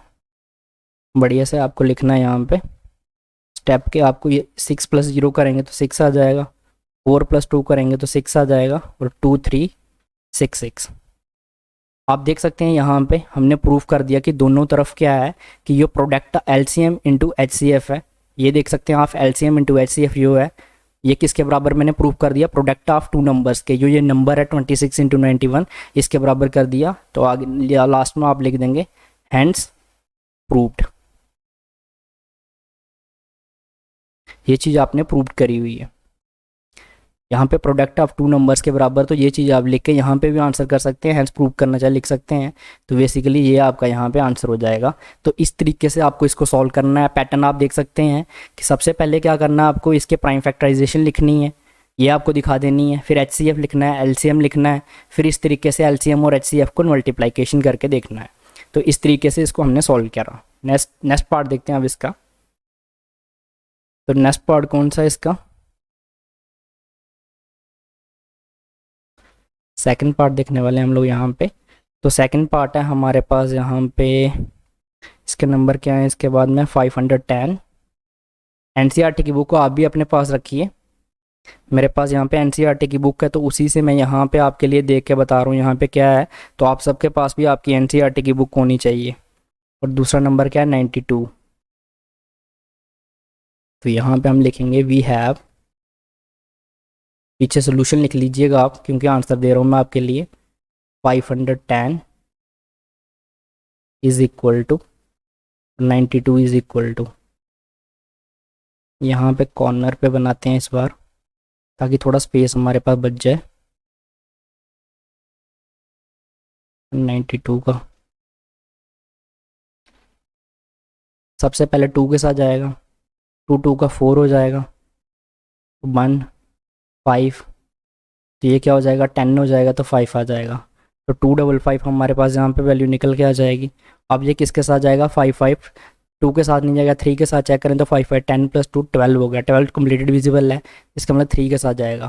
बढ़िया से आपको लिखना है यहाँ पे स्टेप के। आपको ये 6 + 0 करेंगे तो 6 आ जाएगा, 4 + 2 करेंगे तो 6 आ जाएगा और 2366। आप देख सकते हैं यहाँ पे हमने प्रूफ कर दिया कि दोनों तरफ क्या है कि ये प्रोडक्ट एलसीएम इंटू एचसीएफ है। ये देख सकते हैं आप एलसीएम इंटू एचसीएफ जो है ये किसके बराबर मैंने प्रूव कर दिया, प्रोडक्ट ऑफ टू नंबर्स के, जो ये नंबर है 26 इंटू 91 इसके बराबर कर दिया। तो आगे लास्ट में आप लिख देंगे हैंड्स प्रूव्ड। ये चीज़ आपने प्रूव करी हुई है। यहाँ पे प्रोडक्ट ऑफ टू नंबर्स के बराबर, तो ये चीज़ आप लिख के यहाँ पे भी आंसर कर सकते हैं, हैंस प्रूव करना चाहे लिख सकते हैं। तो बेसिकली ये आपका यहाँ पे आंसर हो जाएगा। तो इस तरीके से आपको इसको सॉल्व करना है। पैटर्न आप देख सकते हैं कि सबसे पहले क्या करना है, आपको इसके प्राइम फैक्टराइजेशन लिखनी है, ये आपको दिखा देनी है, फिर HCF लिखना है, LCM लिखना है, फिर इस तरीके से LCM और HCF को मल्टीप्लाइकेशन करके देखना है। तो इस तरीके से इसको हमने सॉल्व करा। नेक्स्ट पार्ट देखते हैं अब इसका। तो नेक्स्ट पार्ट कौन सा है इसका, सेकंड पार्ट देखने वाले हैं हम लोग यहाँ पे। तो सेकंड पार्ट है हमारे पास यहाँ पे, इसके नंबर क्या है इसके बाद में 510। NCERT की बुक को आप भी अपने पास रखिए। मेरे पास यहाँ पे NCERT की बुक है, तो उसी से मैं यहाँ पे आपके लिए देख के बता रहा हूँ यहाँ पे क्या है। तो आप सबके पास भी आपकी NCERT की बुक होनी चाहिए। और दूसरा नंबर क्या है 92। तो यहाँ पे हम लिखेंगे वी हैव, पीछे सोल्यूशन लिख लीजिएगा आप क्योंकि आंसर दे रहा हूँ मैं आपके लिए। 510 is equal to 92 is equal to, यहाँ पे कॉर्नर पे बनाते हैं इस बार ताकि थोड़ा स्पेस हमारे पास बच जाए। 92 का सबसे पहले 2 के साथ जाएगा, 2 का 4 हो जाएगा, 1 5, तो ये क्या हो जाएगा 10 हो जाएगा, तो 5 आ जाएगा। तो 255 हमारे पास यहाँ पे वैल्यू निकल के आ जाएगी। अब ये किसके साथ जाएगा 5 2 के साथ नहीं जाएगा, 3 के साथ चेक करें तो 5 10 + 2 12 हो गया। 12 कम्प्लीटेड विजिबल है, इसका मतलब 3 के साथ जाएगा।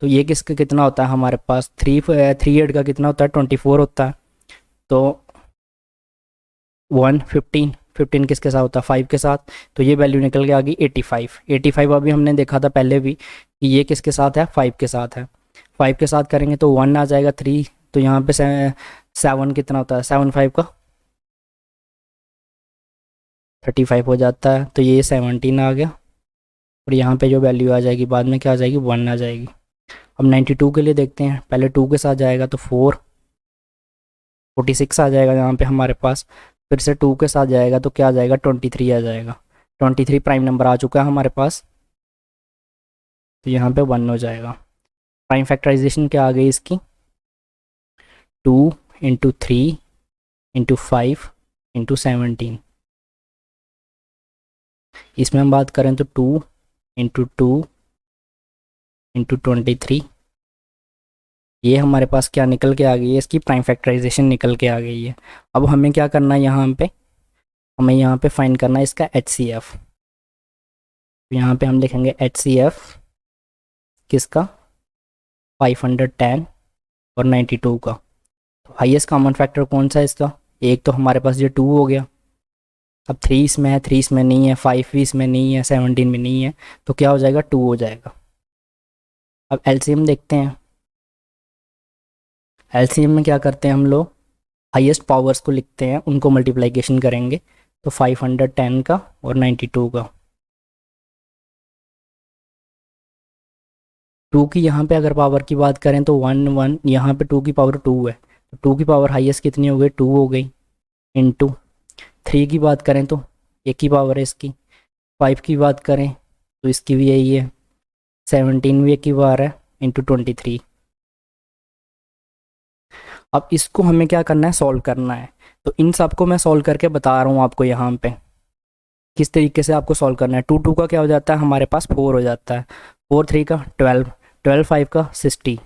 तो ये किसका कितना होता है हमारे पास 3 8 का कितना होता है 24 होता है। तो 1 15 किसके साथ होता है 5 के साथ, तो ये वैल्यू निकल के आ गई 85। अभी हमने देखा था पहले भी कि ये किसके साथ है 5 के साथ है। 5 के साथ करेंगे तो 1 आ जाएगा, 3, तो यहाँ पे 7 कितना होता है 7 5 का 35 हो जाता है, तो ये 17 आ गया। और यहाँ पे जो वैल्यू आ जाएगी बाद में क्या आ जाएगी 1 आ जाएगी। अब 92 के लिए देखते हैं, पहले 2 के साथ जाएगा तो 46 आ जाएगा यहाँ पे हमारे पास। फिर से 2 के साथ जाएगा तो क्या आ जाएगा 23 आ जाएगा। 23 प्राइम नंबर आ चुका है हमारे पास, तो यहाँ पे 1 हो जाएगा। प्राइम फैक्टराइजेशन क्या आ गई इसकी 2 × 3 × 5 × 17। इसमें हम बात करें तो 2 × 2 × 23, ये हमारे पास क्या निकल के आ गई है, इसकी प्राइम फैक्टराइजेशन निकल के आ गई है। अब हमें क्या करना है यहाँ पे, हमें यहाँ पे फाइंड करना है इसका HCF। यहाँ पे हम लिखेंगे HCF किसका 510 और 92 का। तो हाईएस्ट कॉमन फैक्टर कौन सा है इसका, एक तो हमारे पास ये 2 हो गया। अब 3 इसमें है, 3 इसमें नहीं है, 5 भी इसमें नहीं है, 17 में नहीं है, तो क्या हो जाएगा 2 हो जाएगा। अब LCM देखते हैं। LCM में क्या करते हैं हम लोग, हाईएस्ट पावर्स को लिखते हैं, उनको मल्टीप्लाइकेशन करेंगे। तो 510 का और 92 का, 2 की यहाँ पे अगर पावर की बात करें तो 1 1, यहाँ पे 2 की पावर 2 है, तो 2 की पावर हाईएस्ट कितनी हो गई 2 हो गई। इंटू 3 की बात करें तो 1 की पावर है इसकी। 5 की बात करें तो इसकी भी यही है, 17 भी 1 की पावर है, इंटू 23। अब इसको हमें क्या करना है सॉल्व करना है। तो इन सब को मैं सॉल्व करके बता रहा हूँ आपको यहाँ पे किस तरीके से आपको सॉल्व करना है। 2 2 का क्या हो जाता है हमारे पास 4 हो जाता है, 4 3 का 12, 12 5 का 60,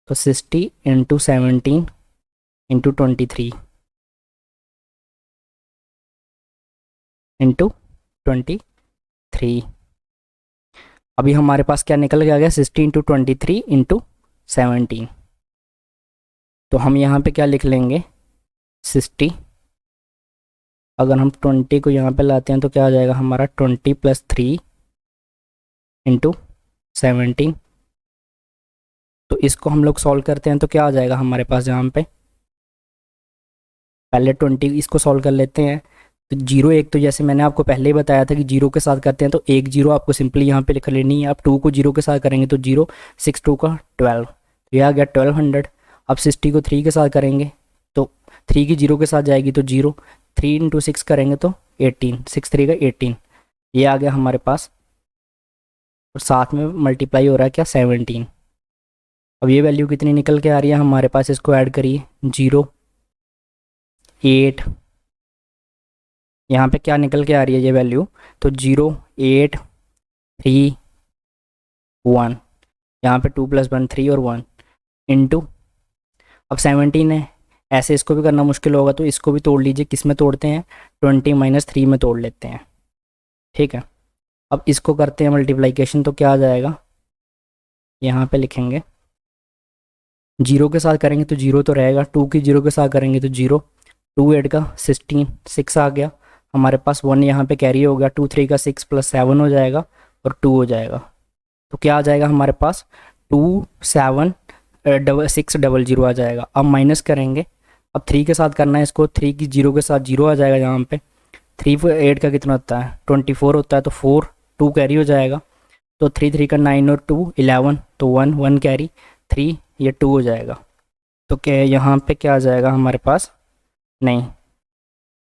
तो 60 × 17 × 23 × 23। अभी हमारे पास क्या निकल के आ गया 60 × 23 × 17। तो हम यहाँ पे क्या लिख लेंगे 60, अगर हम 20 को यहाँ पे लाते हैं तो क्या आ जाएगा हमारा 20 + 3 × 17। तो इसको हम लोग सॉल्व करते हैं तो क्या आ जाएगा हमारे पास यहाँ पे, पहले 20 इसको सॉल्व कर लेते हैं। तो 0 1 तो जैसे मैंने आपको पहले ही बताया था कि 0 के साथ करते हैं तो 1 0 आपको सिंपली यहाँ पे लिख लेनी है। अब 2 को 0 के साथ करेंगे तो 0, 6 2 का 12, तो यह आ गया 1200। अब 60 को 3 के साथ करेंगे तो 3 की 0 के साथ जाएगी तो 0, 3 इंटू 6 करेंगे तो 18, 6 3 का 18, ये आ गया हमारे पास। और साथ में मल्टीप्लाई हो रहा है क्या, 17। अब ये वैल्यू कितनी निकल के आ रही है हमारे पास, इसको ऐड करिए, 0 8, यहाँ पे क्या निकल के आ रही है ये वैल्यू, तो 0 8 3 1, यहाँ पे 2 + 1 3 और 1 इंटू, अब 17 है, ऐसे इसको भी करना मुश्किल होगा तो इसको भी तोड़ लीजिए। किस में तोड़ते हैं, 20 - 3 में तोड़ लेते हैं, ठीक है। अब इसको करते हैं मल्टीप्लिकेशन, तो क्या आ जाएगा, यहाँ पे लिखेंगे 0 के साथ करेंगे तो 0 तो रहेगा, 2 की 0 के साथ करेंगे तो 0, 2 8 का 16, 6 आ गया हमारे पास, 1 यहाँ पे कैरी हो गया, 2 3 का 6 + 7 हो जाएगा और 2 हो जाएगा। तो क्या आ जाएगा हमारे पास, 2 7 6 0 0 आ जाएगा। अब माइनस करेंगे, अब 3 के साथ करना है इसको, 3 की 0 के साथ 0 आ जाएगा यहाँ पे, 3 8 का कितना होता है, 24 होता है, तो 4 2 कैरी हो जाएगा, तो 3 3 का 9 और 2 11, तो 1 1 कैरी 3, ये 2 हो जाएगा। तो क्या यहाँ पे क्या आ जाएगा हमारे पास, नहीं,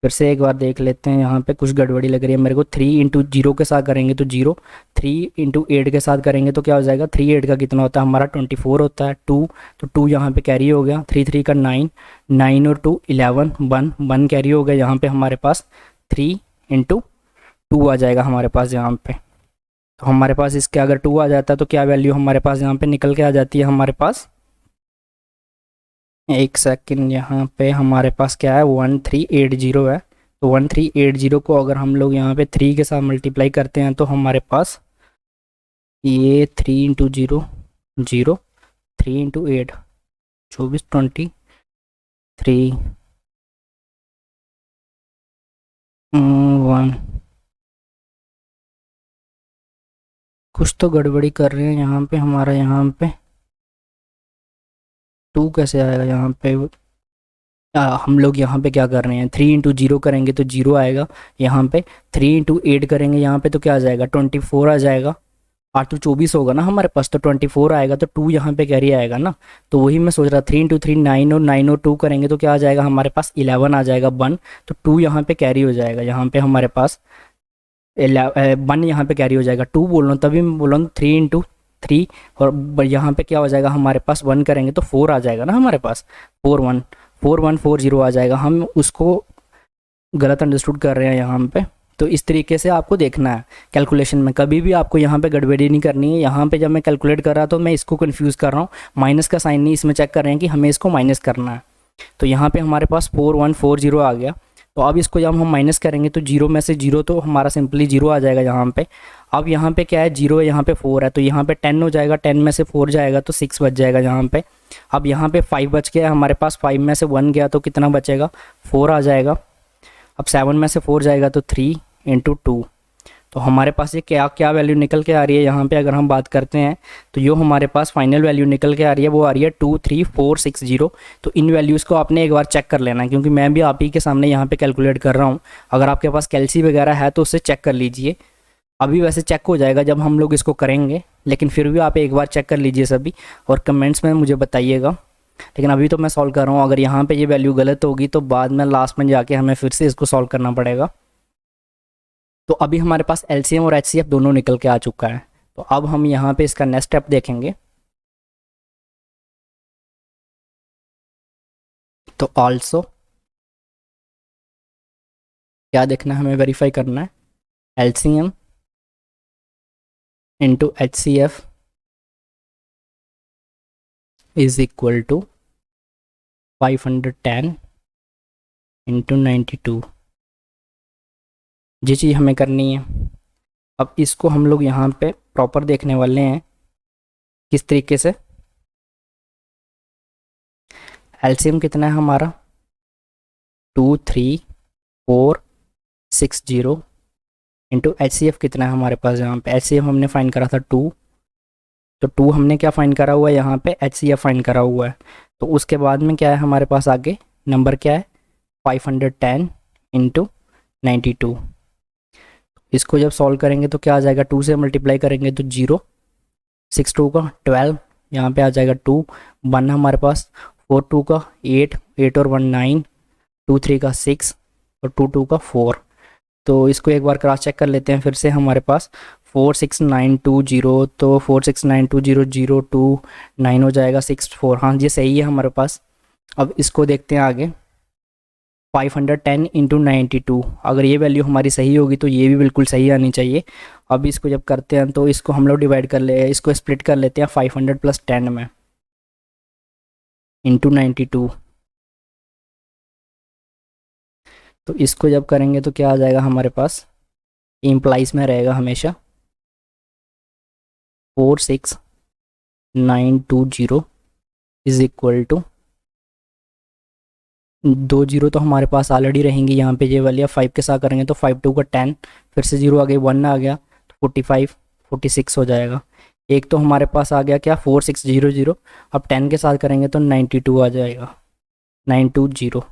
फिर से एक बार देख लेते हैं, यहाँ पे कुछ गड़बड़ी लग रही है मेरे को। 3 इंटू 0 के साथ करेंगे तो 0, 3 इंटू 8 के साथ करेंगे तो क्या हो जाएगा, 3 8 का कितना होता है हमारा, 24 होता है, 2, तो 2 यहाँ पे कैरी हो गया, 3 3 का 9, 9 और 2 11, 1 1 कैरी हो गया यहाँ पे हमारे पास, 3 इंटू 2 आ जाएगा हमारे पास यहाँ पे। तो हमारे पास इसके अगर 2 आ जाता है तो क्या वैल्यू हमारे पास यहाँ पे निकल के आ जाती है हमारे पास, एक सेकंड, यहाँ पे हमारे पास क्या है, 1380 है। तो 1380 को अगर हम लोग यहाँ पे 3 के साथ मल्टीप्लाई करते हैं तो हमारे पास ये 3 इंटू 0 0, 3 इंटू 8 24 23 1, कुछ तो गड़बड़ी कर रहे हैं यहाँ पे हमारा, यहाँ पे 2 कैसे आएगा यहाँ पे, हम लोग यहाँ पे क्या कर रहे हैं, 3 इंटू 0 करेंगे तो 0 आएगा यहाँ पे, 3 इंटू 8 करेंगे यहाँ पे तो क्या आ जाएगा, 24 आ जाएगा, 8 तो 24 होगा ना हमारे पास, तो 24 आएगा, तो 2 यहाँ पे कैरी आएगा ना। तो वही मैं सोच रहा, 3 इंटू 3 9 और 9 और 2 करेंगे तो क्या आ जाएगा हमारे पास, 11 आ जाएगा, 1, तो 2 यहाँ पे कैरी हो जाएगा, यहाँ पे हमारे पास 1 यहाँ पे कैरी हो जाएगा, 2 बोल रहा हूँ, तभी मैं बोल रहा हूँ 3 इंटू 3, और यहाँ पे क्या हो जाएगा हमारे पास, 1 करेंगे तो 4 आ जाएगा ना हमारे पास, 4 1 4 1 4 0 आ जाएगा। हम उसको गलत अंडरस्टूड कर रहे हैं यहाँ पे, तो इस तरीके से आपको देखना है कैलकुलेशन में, कभी भी आपको यहाँ पे गड़बड़ी नहीं करनी है। यहाँ पे जब मैं कैलकुलेट कर रहा तो मैं इसको कंफ्यूज कर रहा हूँ, माइनस का साइन नहीं इसमें चेक कर रहे हैं कि हमें इसको माइनस करना है। तो यहाँ पे हमारे पास 4 1 4 0 आ गया, तो अब इसको जब हम माइनस करेंगे तो 0 में से 0 तो हमारा सिंपली 0 आ जाएगा यहाँ पे। अब यहाँ पे क्या है, 0 है, यहाँ पे 4 है, तो यहाँ पे 10 हो जाएगा, 10 में से 4 जाएगा तो 6 बच जाएगा यहाँ पे। अब यहाँ पे 5 बच गया हमारे पास, 5 में से 1 गया तो कितना बचेगा, 4 आ जाएगा। अब 7 में से 4 जाएगा तो 3 इंटू 2, तो हमारे पास ये क्या क्या वैल्यू निकल के आ रही है यहाँ पे अगर हम बात करते हैं, तो जो हमारे पास फाइनल वैल्यू निकल के आ रही है वो आ रही है 23460। तो इन वैल्यूज़ को आपने एक बार चेक कर लेना है, क्योंकि मैं भी आप ही के सामने यहाँ पे कैलकुलेट कर रहा हूँ। अगर आपके पास कैलसी वगैरह है तो उससे चेक कर लीजिए, अभी वैसे चेक हो जाएगा जब हम लोग इसको करेंगे, लेकिन फिर भी आप एक बार चेक कर लीजिए सभी, और कमेंट्स में मुझे बताइएगा। लेकिन अभी तो मैं सॉल्व कर रहा हूँ, अगर यहाँ पे ये वैल्यू गलत होगी तो बाद में लास्ट में जाके हमें फिर से इसको सॉल्व करना पड़ेगा। तो अभी हमारे पास एलसीएम और एचसीएफ दोनों निकल के आ चुका है। तो अब हम यहाँ पे इसका नेक्स्ट स्टेप देखेंगे। तो ऑल्सो क्या देखना है, हमें वेरीफाई करना है, LCM into HCF is equal to 510 into 92, ये चीज़ हमें करनी है। अब इसको हम लोग यहाँ पे प्रॉपर देखने वाले हैं किस तरीके से। एलसीएम कितना है हमारा, 23460 इंटू एचसीएफ कितना है हमारे पास, यहाँ पे एचसीएफ हमने फाइंड करा था 2, तो 2 हमने क्या फाइंड करा हुआ है यहाँ पे, एचसीएफ फाइंड करा हुआ है। तो उसके बाद में क्या है हमारे पास आगे नंबर क्या है, 510 इंटू 92। इसको जब सॉल्व करेंगे तो क्या आ जाएगा, 2 से मल्टीप्लाई करेंगे तो 0, 6 2 का 12, यहाँ पे आ जाएगा 2, 1 हमारे पास, 4 2 का 8, 8 और 1 9, 2 3 का 6 और 2 2 का 4। तो इसको एक बार क्रॉस चेक कर लेते हैं फिर से। हमारे पास 46920, तो 46920 हो जाएगा 64। हाँ ये सही है हमारे पास। अब इसको देखते हैं आगे, 510 इंटू 92, अगर ये वैल्यू हमारी सही होगी तो ये भी बिल्कुल सही आनी चाहिए। अब इसको जब करते हैं तो इसको हम लोग डिवाइड कर ले, इसको स्प्लिट कर लेते हैं 500 प्लस 10 में, इंटू 92। तो इसको जब करेंगे तो क्या आ जाएगा हमारे पास, इम्प्लाइज में रहेगा हमेशा 46920 इज इक्वल टू, 2 जीरो तो हमारे पास ऑलरेडी रहेंगी यहाँ पे, ये वाली 5 के साथ करेंगे तो 5 2 का 10, फिर से 0 आ गई, 1 आ गया तो 45 46 हो जाएगा। एक तो हमारे पास आ गया क्या 4600, अब 10 के साथ करेंगे तो 92 आ जाएगा, 920।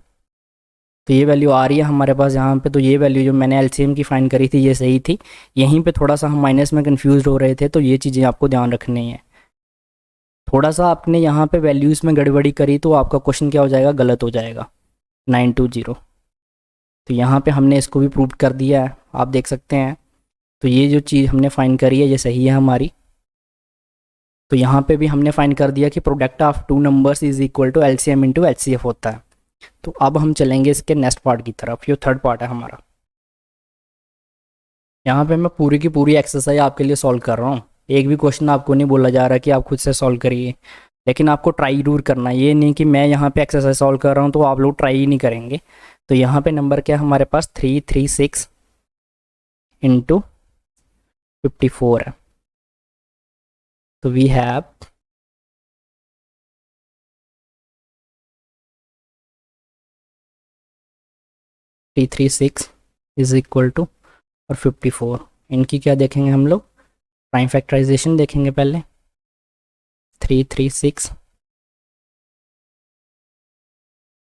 तो ये वैल्यू आ रही है हमारे पास यहाँ पे। तो ये वैल्यू जो मैंने एलसीएम की फाइंड करी थी ये सही थी। यहीं पे थोड़ा सा हम माइनस में कंफ्यूज हो रहे थे, तो ये चीज़ें आपको ध्यान रखनी है। थोड़ा सा आपने यहाँ पे वैल्यूज़ में गड़बड़ी करी तो आपका क्वेश्चन क्या हो जाएगा, गलत हो जाएगा, 920। तो यहाँ पे हमने इसको भी प्रूव कर दिया है, आप देख सकते हैं। तो ये जो चीज़ हमने फाइंड करी है ये सही है हमारी। तो यहाँ पे भी हमने फाइंड कर दिया कि product of two numbers is equal to LCM into HCF होता है। तो अब हम चलेंगे इसके नेक्स्ट पार्ट की तरफ, ये थर्ड पार्ट है हमारा। यहाँ पे मैं पूरी की पूरी एक्सरसाइज आपके लिए सॉल्व कर रहा हूँ, एक भी क्वेश्चन आपको नहीं बोला जा रहा कि आप खुद से सॉल्व करिए, लेकिन आपको ट्राई जरूर करना है। ये नहीं कि मैं यहाँ पे एक्सरसाइज सॉल्व कर रहा हूँ तो आप लोग ट्राई ही नहीं करेंगे। तो यहाँ पे नंबर क्या है हमारे पास, 336 इंटू 54 है। तो we have 336 is equal to और 54। इनकी क्या देखेंगे हम लोग, प्राइम फैक्टराइजेशन देखेंगे पहले। 336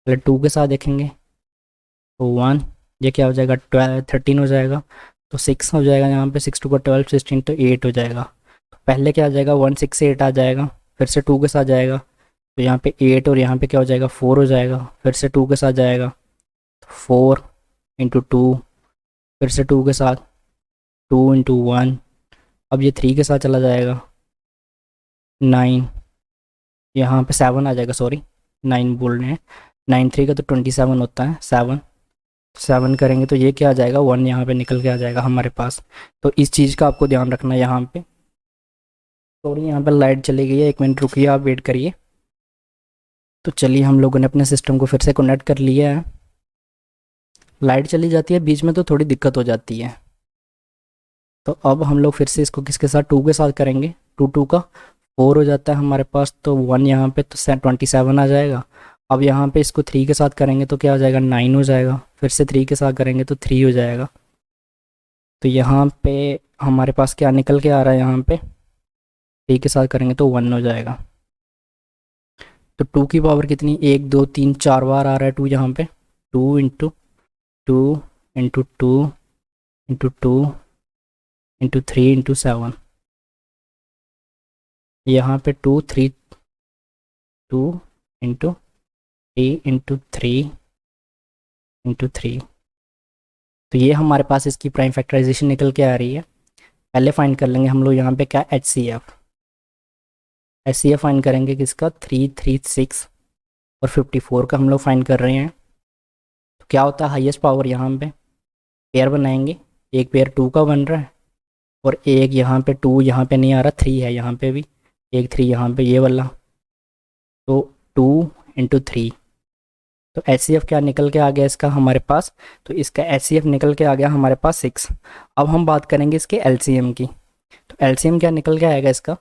पहले 2 के साथ देखेंगे तो 1, ये क्या हो जाएगा 13 हो जाएगा। तो 6 हो जाएगा यहाँ पे, 6 2 का 12, 16 तो 8 हो जाएगा। तो पहले क्या आ जाएगा 168 आ जाएगा, फिर से 2 के साथ जाएगा तो यहाँ पे 8 और यहाँ पे क्या हो जाएगा 4 हो जाएगा, फिर से 2 के साथ जाएगा तो 4 इंटू 2, फिर से 2 के साथ 2 इंटू 1, अब ये 3 के साथ चला जाएगा 9, यहाँ पे 7 आ जाएगा, सॉरी 9 बोल रहे हैं, 9 3 का तो 27 होता है, 7 करेंगे तो ये क्या आ जाएगा 1 यहाँ पे निकल के आ जाएगा हमारे पास। तो इस चीज़ का आपको ध्यान रखना है यहाँ पे। सॉरी यहाँ पे लाइट चली गई है, 1 मिनट रुकिए, आप वेट करिए। तो चलिए हम लोगों ने अपने सिस्टम को फिर से कनेक्ट कर लिया है। लाइट चली जाती है बीच में तो थोड़ी दिक्कत हो जाती है। तो अब हम लोग फिर से इसको किसके साथ, 2 के साथ करेंगे। 2 2 का 4 हो जाता है हमारे पास, तो 1 यहाँ पे तो 27 आ जाएगा। अब यहाँ पे इसको 3 के साथ करेंगे तो क्या हो जाएगा 9 हो जाएगा, फिर से 3 के साथ करेंगे तो 3 हो जाएगा। तो यहाँ पे हमारे पास क्या निकल के आ रहा है, यहाँ पे 3 के साथ करेंगे तो 1 हो जाएगा। तो 2 की पावर कितनी, 1 2 3 4 बार आ रहा है 2 यहाँ पे, 2 into 2 into 2 into 2 into 3 into 7, यहाँ पे 2 3 2 इंटू 3 इंटू 3 इंटू 3। तो ये हमारे पास इसकी प्राइम फैक्टराइजेशन निकल के आ रही है। पहले फाइंड कर लेंगे हम लोग यहाँ पे क्या, एच सी एफ फाइंड करेंगे किसका, 336 और 54 का हम लोग फाइंड कर रहे हैं। तो क्या होता है हाईएस्ट पावर, यहाँ पे पेयर बनाएंगे, एक पेयर 2 का बन रहा है और एक यहाँ पे 2 यहाँ पे नहीं आ रहा, 3 है यहाँ पे भी, एक 3 यहाँ पे ये वाला, तो 2 इंटू 3। तो एच सी एफ क्या निकल के आ गया इसका हमारे पास, तो इसका एच सी एफ निकल के आ गया हमारे पास 6। अब हम बात करेंगे इसके एल सी एम की। तो एल सी एम क्या निकल के आएगा इसका,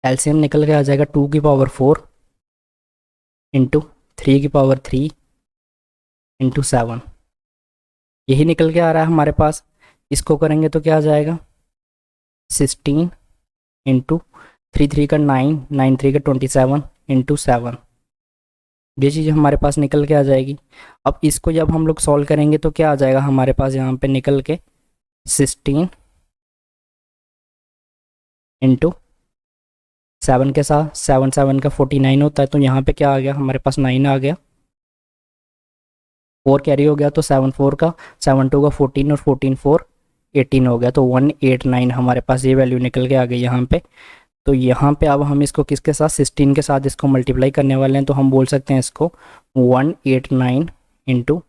एल सी एम निकल के आ जाएगा 2 की पावर 4 इंटू 3 की पावर 3 इंटू 7, यही निकल के आ रहा है हमारे पास। इसको करेंगे तो क्या आ जाएगा 16 इंटू 3 3 का 9 9 3 का 27 इंटू 7, ये चीज़ हमारे पास निकल के आ जाएगी। अब इसको जब हम लोग सॉल्व करेंगे तो क्या आ जाएगा हमारे पास यहाँ पे निकल के 16 इंटू 7 के साथ 7 7 का 49 होता है, तो यहाँ पे क्या आ गया हमारे पास 9 आ गया, 4 कैरी हो गया, तो 7 4 का 7 2 का 14 और 14 4 18 हो गया, तो 189 हमारे पास ये वैल्यू निकल के आ गई यहाँ पे। तो यहाँ पे अब हम इसको किसके साथ 16 के साथ इसको मल्टीप्लाई करने वाले हैं, तो हम बोल सकते हैं इसको 189 इंटू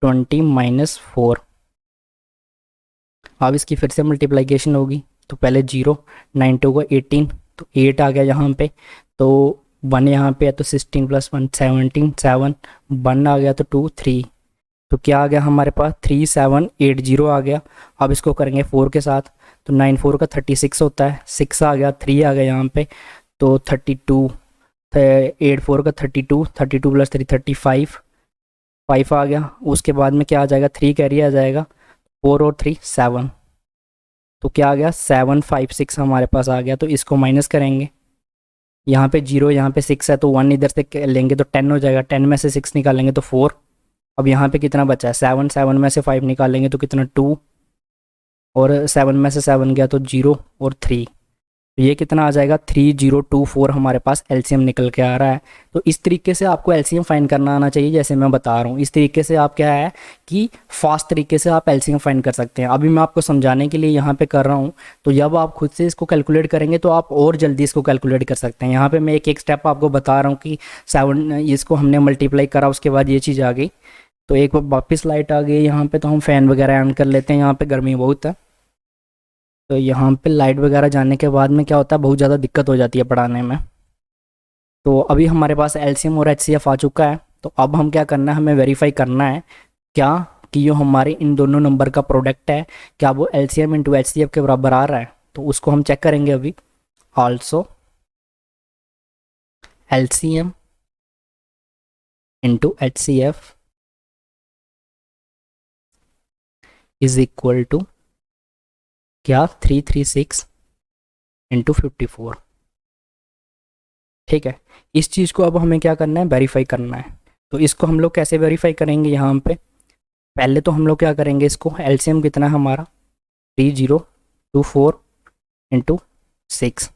20 - 4। अब इसकी फिर से मल्टीप्लाइकेशन होगी, तो पहले 0 9 2 को 18, तो 8 आ गया यहाँ पे, तो 1 यहाँ पे है, तो 16 + 1 17 7 1 आ गया, तो 2 3, तो क्या आ गया हमारे पास 3780 आ गया। अब इसको करेंगे 4 के साथ, तो 9 4 का 36 होता है, 6 आ गया, 3 आ गया यहाँ पे, तो 32 8 4 का 32 32 + 3 35 5 आ गया। उसके बाद में क्या आ जाएगा 3 कैरी आ जाएगा, 4 और 3 7, तो क्या आ गया 756 हमारे पास आ गया। तो इसको माइनस करेंगे, यहाँ पे 0 यहाँ पे 6 है, तो 1 इधर से लेंगे तो 10 हो जाएगा, 10 में से 6 निकालेंगे तो 4। अब यहाँ पे कितना बचा है 7 7 में से 5 निकालेंगे तो कितना 2, और 7 में से 7 गया तो 0 और 3, तो ये कितना आ जाएगा 3024 हमारे पास एलसीएम निकल के आ रहा है। तो इस तरीके से आपको एलसीएम फाइंड करना आना चाहिए, जैसे मैं बता रहा हूँ। इस तरीके से आप क्या है कि फास्ट तरीके से आप एलसीएम फाइंड कर सकते हैं। अभी मैं आपको समझाने के लिए यहाँ पे कर रहा हूँ, तो जब आप खुद से इसको कैलकुलेट करेंगे तो आप और जल्दी इसको कैलकुलेट कर सकते हैं। यहाँ पर मैं एक एक स्टेप आपको बता रहा हूँ कि 7 इसको हमने मल्टीप्लाई करा, उसके बाद ये चीज़ आ गई। तो एक बार वापस लाइट आ गई यहाँ पे, तो हम फ़ैन वगैरह ऑन कर लेते हैं, यहाँ पे गर्मी बहुत है। तो यहाँ पे लाइट वगैरह जाने के बाद में क्या होता है, बहुत ज़्यादा दिक्कत हो जाती है पढ़ाने में। तो अभी हमारे पास एलसीएम और एचसीएफ आ चुका है, तो अब हम क्या करना है, हमें वेरीफाई करना है क्या कि जो हमारे इन दोनों नंबर का प्रोडक्ट है क्या वो एलसीएम इंटू एचसीएफ के बराबर आ रहा है। तो उसको हम चेक करेंगे अभी। Also LCM into HCF is equal to क्या 336 इंटू 54। ठीक है, इस चीज़ को अब हमें क्या करना है, वेरीफाई करना है। तो इसको हम लोग कैसे वेरीफाई करेंगे, यहाँ पे पहले तो हम लोग क्या करेंगे, इसको एलसीएम कितना है हमारा 3024 into 6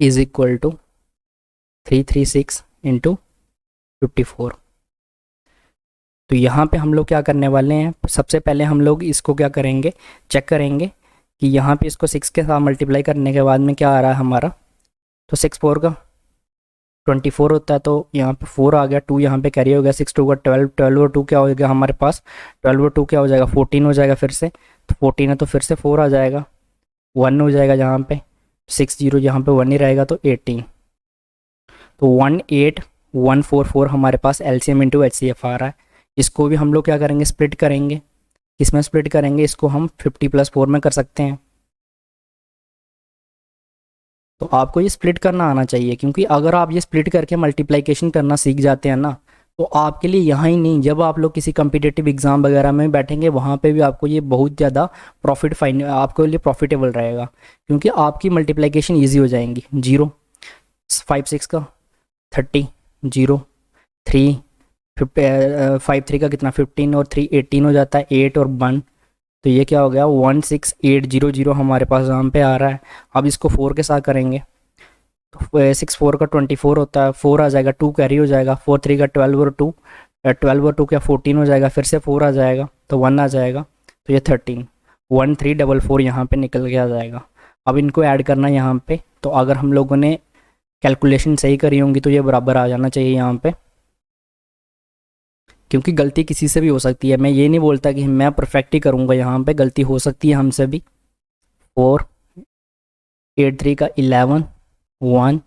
is equal to 336 into 54। तो यहाँ पे हम लोग क्या करने वाले हैं, सबसे पहले हम लोग इसको क्या करेंगे, चेक करेंगे कि यहाँ पे इसको 6 के साथ मल्टीप्लाई करने के बाद में क्या आ रहा है हमारा। तो 6 4 का 24 होता है, तो यहाँ पे 4 आ गया, 2 यहाँ पे कैरी हो गया, 6 2 का 12 12 और 2 क्या हो गया हमारे पास, 12 और 2 क्या हो जाएगा 14 हो जाएगा फिर से। तो 14 है तो फिर से 4 आ जाएगा, 1 हो जाएगा यहाँ पे, 6 0 यहाँ पे 1 ही रहेगा, तो 18। तो 18144 हमारे पास एलसीएम इंटू एचसीएफ आ रहा है। इसको भी हम लोग क्या करेंगे, स्प्लिट करेंगे। किसमें स्प्लिट करेंगे, इसको हम 50 + 4 में कर सकते हैं। तो आपको ये स्प्लिट करना आना चाहिए, क्योंकि अगर आप ये स्प्लिट करके मल्टीप्लिकेशन करना सीख जाते हैं ना, तो आपके लिए यहाँ ही नहीं, जब आप लोग किसी कम्पिटिटिव एग्ज़ाम वगैरह में बैठेंगे वहाँ पे भी आपको ये बहुत ज़्यादा आपके लिए प्रॉफिटेबल रहेगा, क्योंकि आपकी मल्टीप्लिकेशन ईजी हो जाएंगी। 0 5 6 का 30 0 3 5 3 का कितना 15 और 3 18 हो जाता है, 8 और 1, तो ये क्या हो गया 16800 हमारे पास यहाँ पे आ रहा है। अब इसको 4 के साथ करेंगे, तो 6 4 का 24 होता है, 4 आ जाएगा, 2 कैरी हो जाएगा, 4 3 का 12 और 2 12 और 2 क्या 14 हो जाएगा, फिर से 4 आ जाएगा, तो 1 आ जाएगा, तो ये 13 1344 यहाँ पे निकल के आ जाएगा। अब इनको ऐड करना यहाँ पे, तो अगर हम लोगों ने कैलकुलेशन सही करी होंगी तो ये बराबर आ जाना चाहिए यहाँ पे, क्योंकि गलती किसी से भी हो सकती है। मैं ये नहीं बोलता कि मैं परफेक्ट ही करूँगा, यहाँ पे गलती हो सकती है हमसे भी। 4 8 3 का 11 1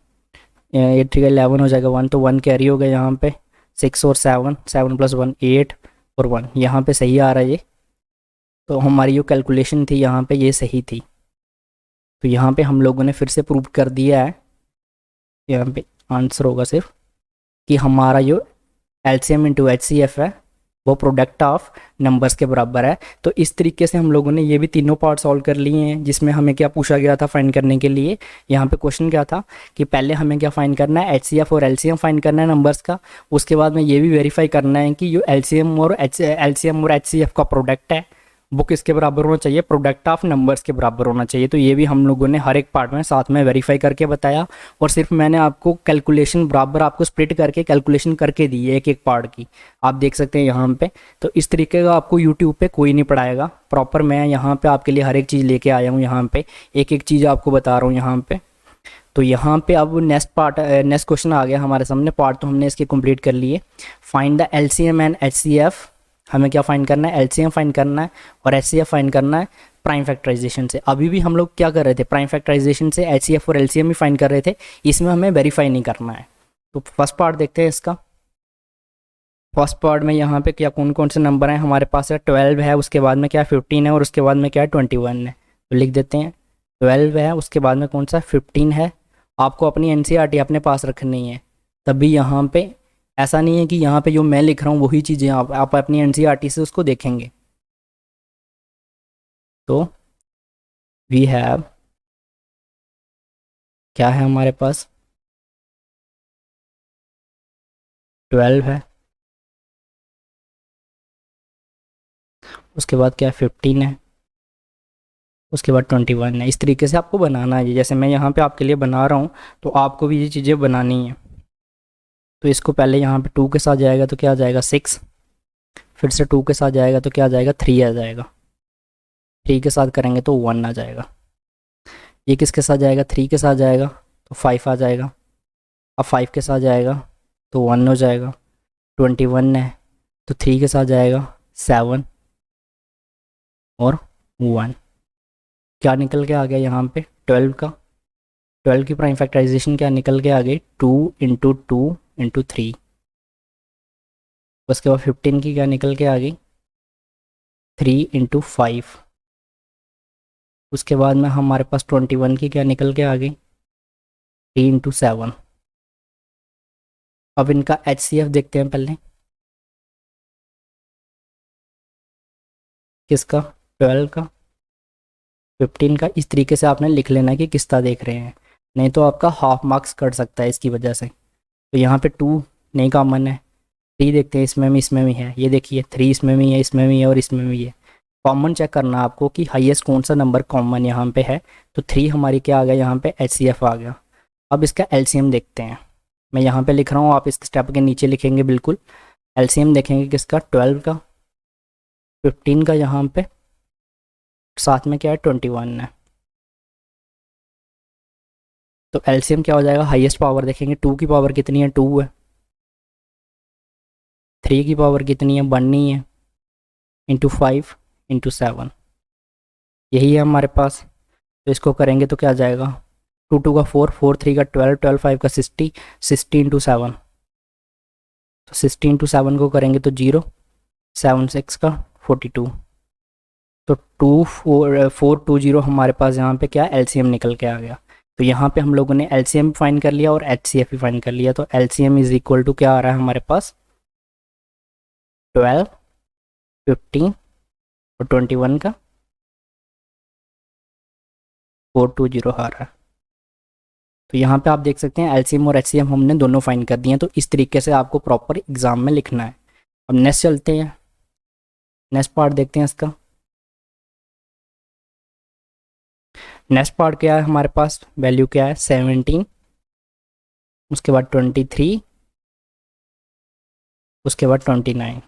8 3 का 11 हो जाएगा 1, तो 1 कैरी हो गया यहाँ पे, 6 और 7 7 + 1 8 और 1 यहाँ पे सही आ रहा है ये। तो हमारी जो कैलकुलेशन थी यहाँ पे ये सही थी। तो यहाँ पे हम लोगों ने फिर से प्रूव कर दिया है, यहाँ पे आंसर होगा सिर्फ कि हमारा जो एलसीएम इंटू एचसीएफ है वो प्रोडक्ट ऑफ नंबर्स के बराबर है। तो इस तरीके से हम लोगों ने ये भी तीनों पार्ट सॉल्व कर लिए हैं, जिसमें हमें क्या पूछा गया था फाइंड करने के लिए। यहाँ पे क्वेश्चन क्या था कि पहले हमें क्या फाइंड करना है, एचसीएफ और एलसीएम फाइंड करना है नंबर्स का। उसके बाद में ये भी वेरीफाई करना है कि जो एलसीएम और एचसीएफ का प्रोडक्ट है वो किसके बराबर होना चाहिए, प्रोडक्ट ऑफ नंबर्स के बराबर होना चाहिए। तो ये भी हम लोगों ने हर एक पार्ट में साथ में वेरीफाई करके बताया, और सिर्फ मैंने आपको कैलकुलेशन बराबर आपको स्प्लिट करके कैलकुलेशन करके दी है एक एक पार्ट की, आप देख सकते हैं यहाँ पे। तो इस तरीके का आपको यूट्यूब पे कोई नहीं पढ़ाएगा प्रॉपर, मैं यहाँ पे आपके लिए हर एक चीज़ लेके आया हूँ, यहाँ पे एक एक चीज़ आपको बता रहा हूँ यहाँ पे। तो यहाँ पे अब नेक्स्ट क्वेश्चन आ गया हमारे सामने। पार्ट तो हमने इसके कंप्लीट कर लिए। Find the LCM and HCF, हमें क्या फाइंड करना है, एलसीएम फाइंड करना है और एचसीएफ फाइंड करना है प्राइम फैक्टराइजेशन से। अभी भी हम लोग क्या कर रहे थे, प्राइम फैक्टराइजेशन से एचसीएफ और एलसीएम भी फाइंड कर रहे थे, इसमें हमें वेरीफाई नहीं करना है। तो फर्स्ट पार्ट देखते हैं इसका। फर्स्ट पार्ट में यहाँ पे क्या कौन कौन से नंबर हैं हमारे पास है, 12 है, उसके बाद में क्या 15 है, और उसके बाद में क्या है 21 है। तो लिख देते हैं 12 है, उसके बाद में कौन सा 15 है। आपको अपनी एनसीईआरटी अपने पास रखनी है, तभी यहाँ पे ऐसा नहीं है कि यहाँ पे जो मैं लिख रहा हूँ वही चीज़ें आप अपनी एनसीईआरटी से उसको देखेंगे। तो वी हैव, क्या है हमारे पास 12 है, उसके बाद क्या है 15 है, उसके बाद 21 है। इस तरीके से आपको बनाना है, जैसे मैं यहाँ पे आपके लिए बना रहा हूँ तो आपको भी ये चीज़ें बनानी है। तो इसको पहले यहाँ पे 2 के साथ जाएगा तो क्या आ जाएगा 6, फिर से 2 के साथ जाएगा तो क्या आ जाएगा 3 आ जाएगा, 3 के साथ करेंगे तो 1 आ जाएगा। ये किसके साथ जाएगा, 3 के साथ जाएगा तो 5 आ जाएगा। अब 5 के साथ जाएगा तो 1 हो जाएगा। 21 है तो 3 के साथ जाएगा 7 और 1, क्या निकल के आ गया यहाँ पे 12 का। 12 की प्राइम फैक्टराइजेशन क्या निकल के आ गई, 2 × 2 × 3। उसके बाद 15 की क्या निकल के आ गई, 3 × 5। उसके बाद में हमारे पास 21 की क्या निकल के आ गई, 3 × 7। अब इनका एचसीएफ देखते हैं पहले, किसका 12 का 15 का। इस तरीके से आपने लिख लेना है कि किस तरह देख रहे हैं, नहीं तो आपका हाफ मार्क्स कट सकता है इसकी वजह से। तो यहाँ पे 2 नहीं कॉमन है, 3 देखते हैं इसमें भी है, ये देखिए 3 इसमें भी है, इसमें भी है और इसमें भी है। कॉमन चेक करना आपको कि हाईएस्ट कौन सा नंबर कॉमन यहाँ पे है। तो 3 हमारी क्या आ गया यहाँ पे, एचसीएफ आ गया। अब इसका एलसीएम देखते हैं, मैं यहाँ पे लिख रहा हूँ, आप इस स्टेप के नीचे लिखेंगे बिल्कुल। एलसीएम देखेंगे किसका, 12 का, 15 का, यहाँ पे साथ में क्या है 21 है। तो एलसीएम क्या हो जाएगा, हाईएस्ट पावर देखेंगे, 2 की पावर कितनी है 2 है, 3 की पावर कितनी है 1 नहीं है, इंटू 5 × 7, यही है हमारे पास। तो इसको करेंगे तो क्या आ जाएगा, 2 2 का 4, 4 3 का 12, 12 5 का 60, 60 × 7। तो 60 × 7 को करेंगे तो 0, 7 6 का 42। तो 2420 हमारे पास यहाँ पे क्या एलसीएम निकल के आ गया। तो यहाँ पे हम लोगों ने एलसीएम फाइंड कर लिया और एचसीएफ भी फाइंड कर लिया। तो एलसीएम इज इक्वल टू क्या आ रहा है हमारे पास, 12, 15 और 21 का 420 आ रहा है। तो यहाँ पे आप देख सकते हैं एलसीएम और एचसीएम हमने दोनों फाइंड कर दिए हैं। तो इस तरीके से आपको प्रॉपर एग्जाम में लिखना है। अब नेक्स्ट चलते हैं, नेक्स्ट पार्ट देखते हैं इसका। नेक्स्ट पार्ट क्या है हमारे पास, वैल्यू क्या है 17, उसके बाद 23, उसके बाद 29।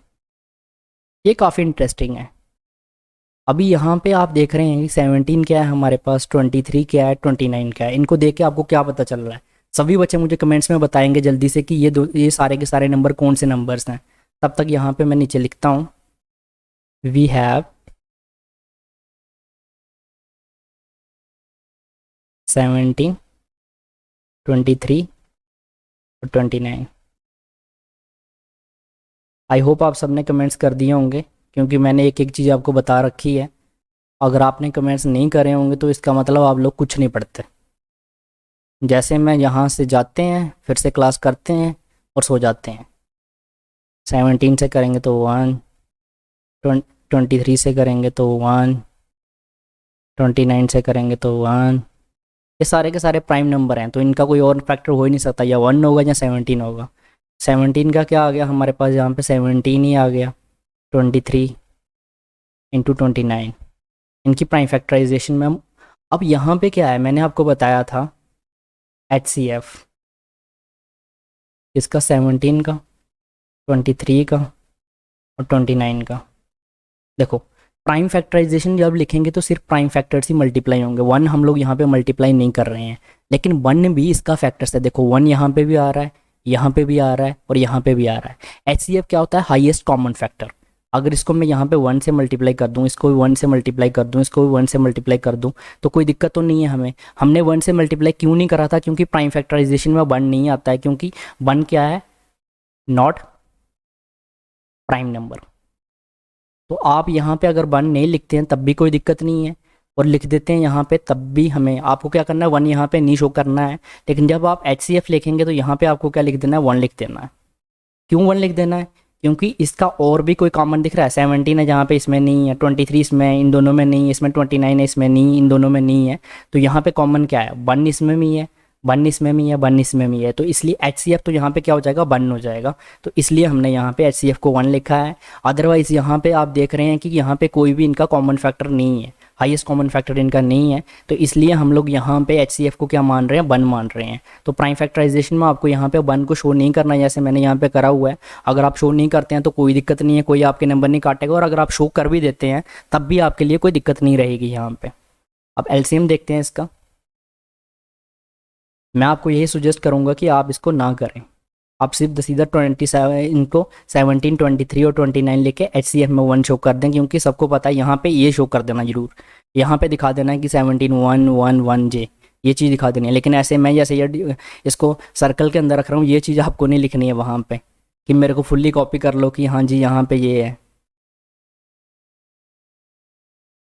ये काफ़ी इंटरेस्टिंग है। अभी यहाँ पे आप देख रहे हैं कि 17 क्या है हमारे पास, 23 क्या है, 29 क्या है। इनको देख के आपको क्या पता चल रहा है, सभी बच्चे मुझे कमेंट्स में बताएंगे जल्दी से कि ये सारे के सारे नंबर कौन से नंबर्स हैं। तब तक यहाँ पे मैं नीचे लिखता हूँ, वी हैव 17, 23 और 29। आई होप आप सबने कमेंट्स कर दिए होंगे, क्योंकि मैंने एक एक चीज़ आपको बता रखी है। अगर आपने कमेंट्स नहीं करे होंगे तो इसका मतलब आप लोग कुछ नहीं पढ़ते। जैसे मैं यहाँ से जाते हैं, फिर से क्लास करते हैं और सो जाते हैं। 17 से करेंगे तो 1, 23 से करेंगे तो 1, 29 से करेंगे तो 1। ये सारे के सारे प्राइम नंबर हैं, तो इनका कोई और फैक्टर हो ही नहीं सकता, या 1 होगा या 17 होगा। 17 का क्या आ गया हमारे पास, यहाँ पे 17 ही आ गया। 23 इंटू 29, इनकी प्राइम फैक्टराइजेशन में हम, अब यहाँ पे क्या है, मैंने आपको बताया था HCF, इसका 17 का, 23 का और 29 का। देखो प्राइम फैक्टराइजेशन जब लिखेंगे तो सिर्फ प्राइम फैक्टर्स ही मल्टीप्लाई होंगे, 1 हम लोग यहाँ पे मल्टीप्लाई नहीं कर रहे हैं, लेकिन 1 भी इसका फैक्टर्स है। देखो 1 यहाँ पे भी आ रहा है, यहाँ पे भी आ रहा है और यहाँ पे भी आ रहा है। HCF क्या होता है, हाईएस्ट कॉमन फैक्टर। अगर इसको मैं यहाँ पे 1 से मल्टीप्लाई कर दूँ, इसको भी 1 से मल्टीप्लाई कर दूँ, इसको भी 1 से मल्टीप्लाई कर दूँ, तो कोई दिक्कत तो नहीं है हमें। हमने 1 से मल्टीप्लाई क्यों नहीं करा था, क्योंकि प्राइम फैक्टराइजेशन में 1 नहीं आता है, क्योंकि 1 क्या है, नॉट प्राइम नंबर। तो आप यहाँ पे अगर 1 नहीं लिखते हैं तब भी कोई दिक्कत नहीं है, और लिख देते हैं यहाँ पे तब भी हमें, आपको क्या करना है, 1 यहाँ पे नहीं शो करना है। लेकिन जब आप HCF लिखेंगे तो यहाँ पे आपको क्या लिख देना है, 1 लिख देना है। क्यों 1 लिख देना है, क्योंकि इसका और भी कोई कॉमन दिख रहा है, 17 है जहाँ पे इसमें नहीं है, 23 इसमें, इन दोनों में नहीं है, इसमें 29 है, इसमें नहीं, इन दोनों में नहीं है। तो यहाँ पे कॉमन क्या है, 1 इसमें भी है, 1 इसमें भी है, 1 इसमें भी है, तो इसलिए HCF तो यहाँ पे क्या हो जाएगा, 1 हो जाएगा। तो इसलिए हमने यहाँ पे HCF को 1 लिखा है। अदरवाइज़ यहाँ पे आप देख रहे हैं कि यहाँ पे कोई भी इनका कॉमन फैक्टर नहीं है, हाईएस्ट कॉमन फैक्टर इनका नहीं है, तो इसलिए हम लोग यहाँ पे HCF को क्या मान रहे हैं, 1 मान रहे हैं। तो प्राइम फैक्टराइजेशन में आपको यहाँ पे 1 को शो नहीं करना है, जैसे मैंने यहाँ पे करा हुआ है। अगर आप शो नहीं करते हैं तो कोई दिक्कत नहीं है, कोई आपके नंबर नहीं काटेगा, और अगर आप शो कर भी देते हैं तब भी आपके लिए कोई दिक्कत नहीं रहेगी यहाँ पे। अब LCM देखते हैं इसका। मैं आपको यही सुजेस्ट करूँगा कि आप इसको ना करें, आप सिर्फ सीधा 27 इनको 17, 23 और 29 लेके HCF में 1 शो कर दें, क्योंकि सबको पता है यहाँ पे ये शो कर देना जरूर, यहाँ पे दिखा देना है कि 17 1 1 1 J, ये चीज़ दिखा देनी है। लेकिन ऐसे मैं जैसे ये इसको सर्कल के अंदर रख रहा हूँ, ये चीज़ आपको नहीं लिखनी है वहाँ पे कि मेरे को फुल्ली कॉपी कर लो कि हाँ जी यहाँ पे ये है।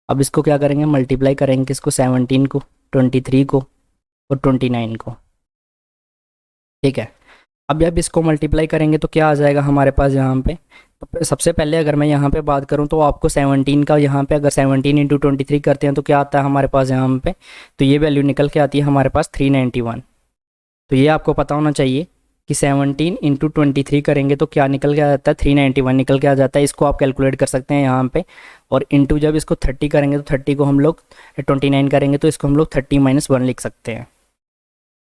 अब इसको क्या करेंगे, मल्टीप्लाई करेंगे इसको 17 को, 23 को और 29 को, ठीक है। अब जब इसको मल्टीप्लाई करेंगे तो क्या आ जाएगा हमारे पास यहाँ पे, तो सबसे पहले अगर मैं यहाँ पे बात करूँ तो आपको 17 का, यहाँ पे अगर 17 इंटू 23 करते हैं तो क्या आता है हमारे पास यहाँ पे, तो ये वैल्यू निकल के आती है हमारे पास 391। तो ये आपको पता होना चाहिए कि 17 इंटू 23 करेंगे तो क्या निकल के आ जाता है, 391 निकल के आ जाता है। इसको आप कैलकुलेट कर सकते हैं यहाँ पे, और इंटू जब इसको 30 करेंगे तो 30 को हम लोग 29 करेंगे तो इसको हम लोग 30 - 1 लिख सकते हैं।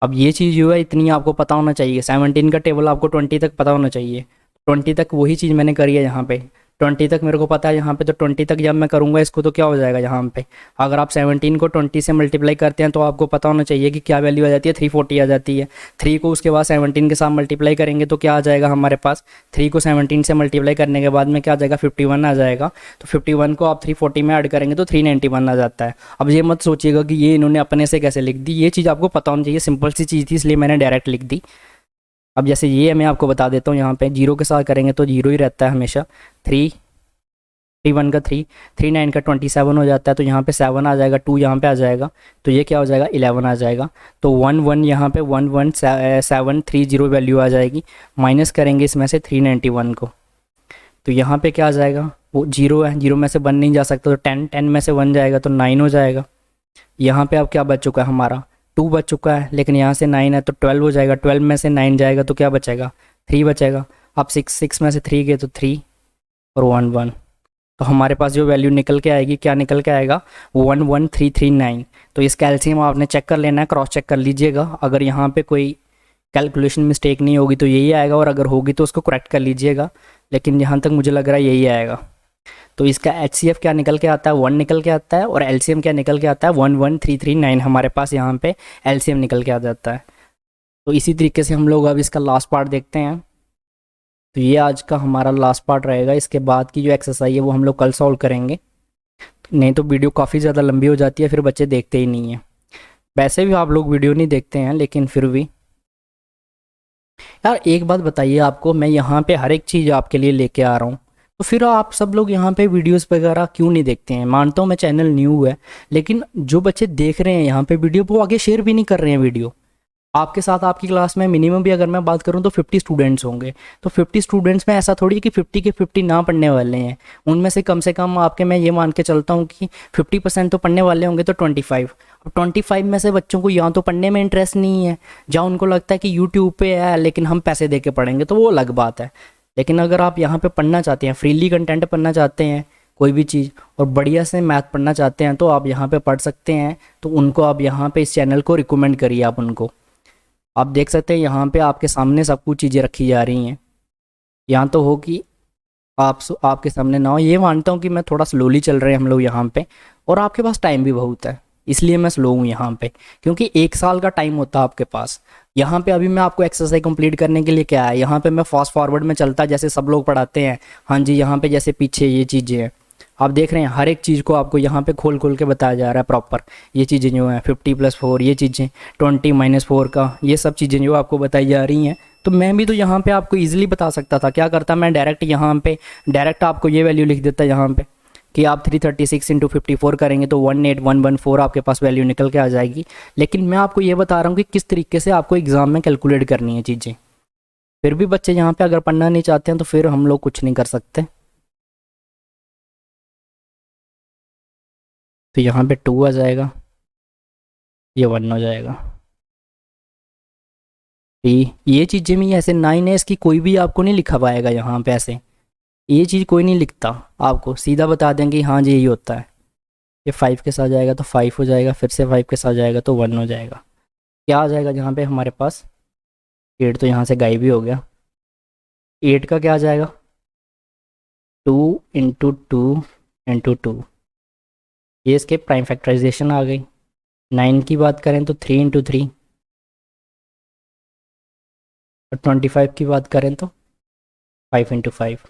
अब ये चीज़ जो है इतनी आपको पता होना चाहिए, 17 का टेबल आपको 20 तक पता होना चाहिए, 20 तक वही चीज़ मैंने करी है यहाँ पे, 20 तक मेरे को पता है यहाँ पे, तो 20 तक जब मैं करूँगा इसको तो क्या हो जाएगा यहाँ पे, अगर आप 17 को 20 से मल्टीप्लाई करते हैं तो आपको पता होना चाहिए कि क्या वैल्यू आ जाती है, 340 आ जाती है। 3 को उसके बाद 17 के साथ मल्टीप्लाई करेंगे तो क्या आ जाएगा हमारे पास, 3 को 17 से मल्टीप्लाई करने के बाद में क्या आ जाएगा, 51 आ जाएगा। तो 51 को आप 340 में ऐड करेंगे तो 391 आ जाता है। अब ये मत सोचिएगा कि ये इन्होंने अपने से कैसे लिख दी, ये चीज़ आपको पता होनी चाहिए, सिंपल सी चीज़ थी इसलिए मैंने डायरेक्ट लिख दी। अब जैसे ये मैं आपको बता देता हूँ, यहाँ पे 0 के साथ करेंगे तो 0 ही रहता है हमेशा। 3 का 3, 9 का 27 हो जाता है, तो यहाँ पे 7 आ जाएगा, 2 यहाँ पे आ जाएगा, तो ये क्या हो जाएगा, 11 आ जाएगा। तो 1 1 यहाँ पे 1 1 7 3 0 वैल्यू आ जाएगी, माइनस करेंगे इसमें से 391 को, तो यहाँ पे क्या आ जाएगा, वो 0 है, 0 में से 1 नहीं जा सकता, तो 10 में से 1 जाएगा तो 9 हो जाएगा। यहाँ पे अब क्या बच चुका है हमारा, 2 बच चुका है, लेकिन यहाँ से 9 है तो 12 हो जाएगा, 12 में से 9 जाएगा तो क्या बचेगा, 3 बचेगा। अब 6 में से 3 गए तो 3 और 1 1, तो हमारे पास जो वैल्यू निकल के आएगी, क्या निकल के आएगा, 11339। तो इस कैल्शियम आपने चेक कर लेना है, क्रॉस चेक कर लीजिएगा, अगर यहाँ पे कोई कैलकुलेशन मिस्टेक नहीं होगी तो यही आएगा, और अगर होगी तो उसको करेक्ट कर लीजिएगा, लेकिन जहाँ तक मुझे लग रहा है यही आएगा। तो इसका HCF क्या निकल के आता है, 1 निकल के आता है, और LCM क्या निकल के आता है, 11339 हमारे पास यहाँ पे LCM निकल के आ जाता है। तो इसी तरीके से हम लोग अब इसका लास्ट पार्ट देखते हैं। तो ये आज का हमारा लास्ट पार्ट रहेगा, इसके बाद की जो एक्सरसाइज है वो हम लोग कल सॉल्व करेंगे, नहीं तो वीडियो काफ़ी ज़्यादा लंबी हो जाती है, फिर बच्चे देखते ही नहीं हैं। वैसे भी आप लोग वीडियो नहीं देखते हैं, लेकिन फिर भी यार एक बात बताइए आपको, मैं यहाँ पे हर एक चीज़ आपके लिए लेके आ रहा हूँ, तो फिर आप सब लोग यहाँ पे वीडियोस वगैरह क्यों नहीं देखते हैं। मानता हूँ मैं चैनल न्यू है, लेकिन जो बच्चे देख रहे हैं यहाँ पे वीडियो, वो आगे शेयर भी नहीं कर रहे हैं वीडियो। आपके साथ आपकी क्लास में मिनिमम भी अगर मैं बात करूं तो 50 स्टूडेंट्स होंगे। तो 50 स्टूडेंट्स में ऐसा थोड़ी है कि 50 के 50 ना पढ़ने वाले हैं। उनमें से कम आपके मैं ये मान के चलता हूँ कि 50% तो पढ़ने वाले होंगे, तो 25। अब 25 में से बच्चों को या तो पढ़ने में इंटरेस्ट नहीं है, जहाँ उनको लगता है कि यूट्यूब पे है लेकिन हम पैसे दे के पढ़ेंगे, तो वो अलग बात है। लेकिन अगर आप यहाँ पे पढ़ना चाहते हैं, फ्रीली कंटेंट पढ़ना चाहते हैं कोई भी चीज़, और बढ़िया से मैथ पढ़ना चाहते हैं, तो आप यहाँ पे पढ़ सकते हैं। तो उनको आप यहाँ पे इस चैनल को रिकमेंड करिए आप उनको। आप देख सकते हैं यहाँ पे आपके सामने सब कुछ चीज़ें रखी जा रही हैं। यहाँ तो हो कि आपके सामने ना हो, ये मानता हूँ कि मैं थोड़ा स्लोली चल रहे हैं हम लोग यहाँ पे, और आपके पास टाइम भी बहुत है, इसलिए मैं स्लो हूँ यहाँ पे, क्योंकि 1 साल का टाइम होता है आपके पास। यहाँ पे अभी मैं आपको एक्सरसाइज कंप्लीट करने के लिए क्या है, यहाँ पे मैं फास्ट फॉरवर्ड में चलता जैसे सब लोग पढ़ाते हैं। हाँ जी, यहाँ पे जैसे पीछे ये चीज़ें हैं आप देख रहे हैं, हर एक चीज़ को आपको यहाँ पे खोल खोल के बताया जा रहा है प्रॉपर। ये चीज़ें जो हैं 50+4, ये चीज़ें 20-4 का, ये सब चीज़ें जो आपको बताई जा रही हैं। तो मैं भी तो यहाँ पे आपको इजीली बता सकता था, क्या करता मैं डायरेक्ट यहाँ पे डायरेक्ट आपको ये वैल्यू लिख देता यहाँ पे कि आप 336 इंटू 54 करेंगे तो 18114 आपके पास वैल्यू निकल के आ जाएगी। लेकिन मैं आपको ये बता रहा हूँ कि किस तरीके से आपको एग्ज़ाम में कैलकुलेट करनी है चीज़ें। फिर भी बच्चे यहाँ पे अगर पढ़ना नहीं चाहते हैं तो फिर हम लोग कुछ नहीं कर सकते। तो यहाँ पे 2 आ जाएगा, ये 1 हो जाएगा। ये चीज़ें भी ऐसे 9 है, इसकी कोई भी आपको नहीं लिखा पाएगा यहाँ पे ऐसे, ये चीज़ कोई नहीं लिखता, आपको सीधा बता देंगे हाँ जी यही होता है। ये 5 के साथ जाएगा तो 5 हो जाएगा, फिर से 5 के साथ जाएगा तो 1 हो जाएगा। क्या आ जाएगा यहाँ पे हमारे पास, 8 तो यहाँ से गायब ही हो गया। 8 का क्या आ जाएगा, 2 × 2 × 2, ये इसके प्राइम फैक्टराइजेशन आ गई। 9 की बात करें तो 3 × 3, और 25 की बात करें तो 5 × 5।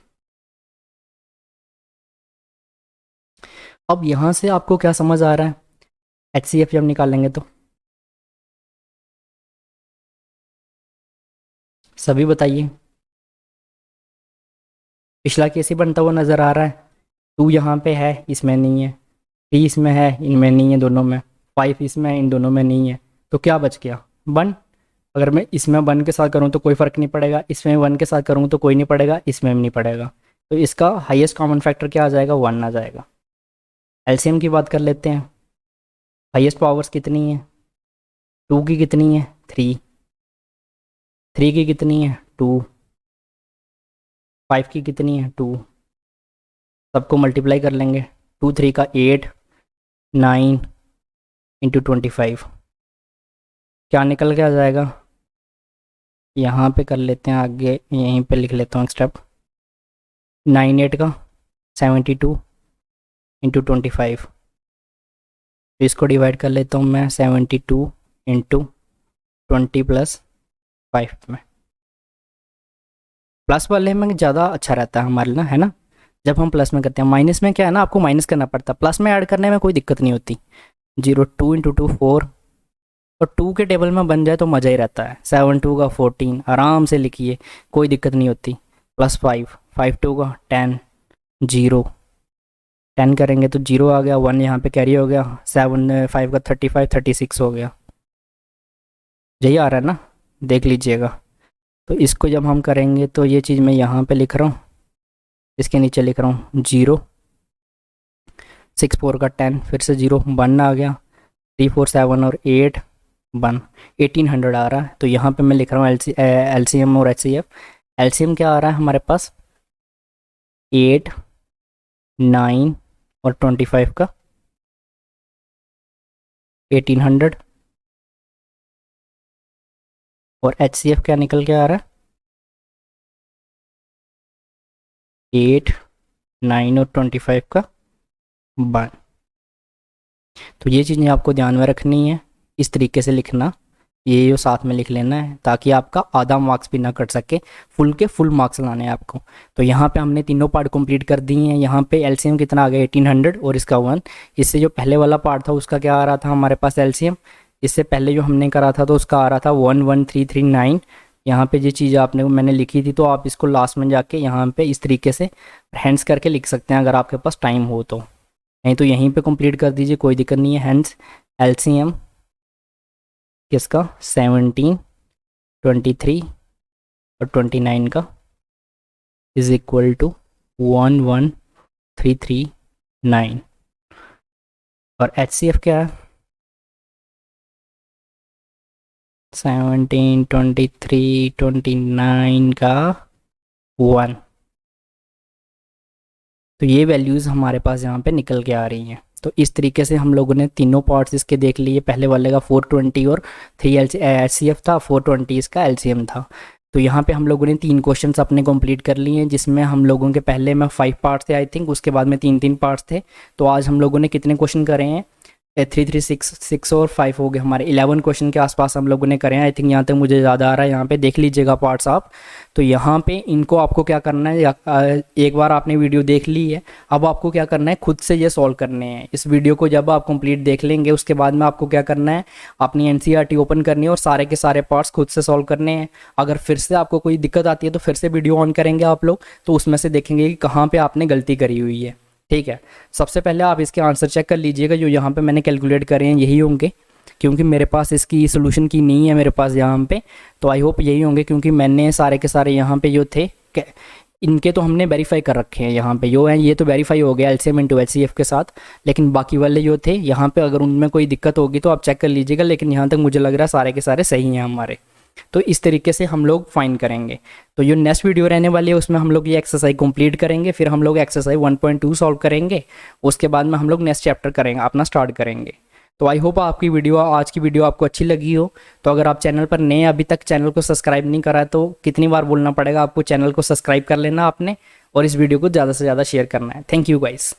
अब यहाँ से आपको क्या समझ आ रहा है, HCF जब निकालेंगे तो सभी बताइए। पिछला केस ही बनता हुआ नज़र आ रहा है। 2 यहाँ पे है, इसमें नहीं है। 3 इसमें है, इनमें नहीं है दोनों में। 5 इसमें है, इन दोनों में नहीं है। तो क्या बच गया, 1। अगर मैं इसमें 1 के साथ करूँ तो कोई फ़र्क नहीं पड़ेगा, इसमें 1 के साथ करूँ तो कोई नहीं पड़ेगा, इसमें भी नहीं पड़ेगा। तो इसका हाईएस्ट कॉमन फैक्टर क्या आ जाएगा, 1 आ जाएगा। एलसीएम की बात कर लेते हैं। हाईएस्ट पावर्स कितनी है, 2 की कितनी है, 3 की कितनी है, 2 5 की कितनी है, 2। सबको मल्टीप्लाई कर लेंगे, 2 3 का 8, 9 × 25 क्या निकल के आ जाएगा। यहाँ पे कर लेते हैं आगे, यहीं पे लिख लेता हूँ एक स्टेप। 9 8 का 72 × 25, इसको डिवाइड कर लेता हूँ मैं 72 × 20+5 में। प्लस वाले में ज़्यादा अच्छा रहता है हमारे लिए, है ना। जब हम प्लस में करते हैं, माइनस में क्या है ना, आपको माइनस करना पड़ता है, प्लस में ऐड करने में कोई दिक्कत नहीं होती। 0 2 × 2 4, और 2 के टेबल में बन जाए तो मज़ा ही रहता है। 7 2 का 14, आराम से लिखिए, कोई दिक्कत नहीं होती। +5 5 2 का 10, 0 10 करेंगे तो 0 आ गया, 1 यहाँ पे कैरी हो गया। 7 5 का 35 36 हो गया। यही आ रहा है ना, देख लीजिएगा। तो इसको जब हम करेंगे तो ये चीज़ मैं यहाँ पे लिख रहा हूँ, इसके नीचे लिख रहा हूँ 0 6 4 का 10, फिर से 0 1 आ गया। 3 4 7 और 8 1, 1800 आ रहा है। तो यहाँ पे मैं लिख रहा हूँ LCM और HCF। LCM क्या आ रहा है हमारे पास, 8 9 और 25 का 1800, और HCF क्या निकल के आ रहा है, 8 9 और 25 का 1। तो ये चीज़ें आपको ध्यान में रखनी है, इस तरीके से लिखना, ये जो साथ में लिख लेना है, ताकि आपका आधा मार्क्स भी ना कट सके, फुल के फुल मार्क्स लाने हैं आपको। तो यहाँ पे हमने तीनों पार्ट कंप्लीट कर दिए हैं। यहाँ पे LCM कितना आ गया, 1800, और इसका 1। इससे जो पहले वाला पार्ट था उसका क्या आ रहा था हमारे पास LCM, इससे पहले जो हमने करा था तो उसका आ रहा था 11339। यहाँ पे ये चीज़ मैंने लिखी थी, तो आप इसको लास्ट में जाके यहाँ पे इस तरीके से हैंड्स करके लिख सकते हैं अगर आपके पास टाइम हो तो, नहीं तो यहीं पे कंप्लीट कर दीजिए, कोई दिक्कत नहीं है। हैंड्स LCM किसका 17, 23 और 29 का इज इक्वल टू 11339 और HCF क्या है 17, 23, 29 का 1। तो ये वैल्यूज़ हमारे पास यहाँ पे निकल के आ रही हैं। तो इस तरीके से हम लोगों ने तीनों पार्ट्स इसके देख लिए। पहले वाले का 420 और 3 HCF था, 420 इसका LCM था। तो यहाँ पे हम लोगों ने 3 क्वेश्चंस अपने कंप्लीट कर लिए हैं, जिसमें हम लोगों के पहले में 5 पार्ट्स थे आई थिंक, उसके बाद में 3 पार्ट्स थे। तो आज हम लोगों ने कितने क्वेश्चन करे हैं 3 3 6 और 5 हो गए हमारे 11 क्वेश्चन के आसपास हम लोगों ने करे हैं आई थिंक। यहाँ तक मुझे ज़्यादा आ रहा है, यहाँ पे देख लीजिएगा पार्ट्स आप। तो यहाँ पे इनको आपको क्या करना है, एक बार आपने वीडियो देख ली है, अब आपको क्या करना है खुद से ये सॉल्व करने हैं। इस वीडियो को जब आप कंप्लीट देख लेंगे उसके बाद में आपको क्या करना है, अपनी NCERT ओपन करनी है और सारे के सारे पार्ट्स खुद से सॉल्व करने हैं। अगर फिर से आपको कोई दिक्कत आती है तो फिर से वीडियो ऑन करेंगे आप लोग, तो उसमें से देखेंगे कि कहाँ पर आपने गलती करी हुई है। ठीक है, सबसे पहले आप इसके आंसर चेक कर लीजिएगा। जो यहाँ पे मैंने कैलकुलेट करे हैं यही होंगे, क्योंकि मेरे पास इसकी सोल्यूशन की नहीं है मेरे पास यहाँ पे। तो आई होप यही होंगे, क्योंकि मैंने सारे के सारे यहाँ पे जो थे इनके तो हमने वेरीफाई कर रखे हैं। यहाँ पे जो है ये तो वेरीफाई हो गया LCM इंटू HCF के साथ, लेकिन बाकी वाले जो थे यहाँ पे अगर उनमें कोई दिक्कत होगी तो आप चेक कर लीजिएगा। लेकिन यहाँ तक मुझे लग रहा है सारे के सारे सही हैं हमारे। तो इस तरीके से हम लोग फाइन करेंगे। तो जो नेक्स्ट वीडियो रहने वाली है उसमें हम लोग ये एक्सरसाइज कंप्लीट करेंगे, फिर हम लोग एक्सरसाइज 1.2 सॉल्व करेंगे, उसके बाद में हम लोग नेक्स्ट चैप्टर करेंगे अपना स्टार्ट करेंगे। तो आई होप आपकी वीडियो आज की वीडियो आपको अच्छी लगी हो। तो अगर आप चैनल पर नए अभी तक चैनल को सब्सक्राइब नहीं करा तो कितनी बार बोलना पड़ेगा आपको, चैनल को सब्सक्राइब कर लेना आपने और इस वीडियो को ज़्यादा से ज़्यादा शेयर करना है। Thank you guys.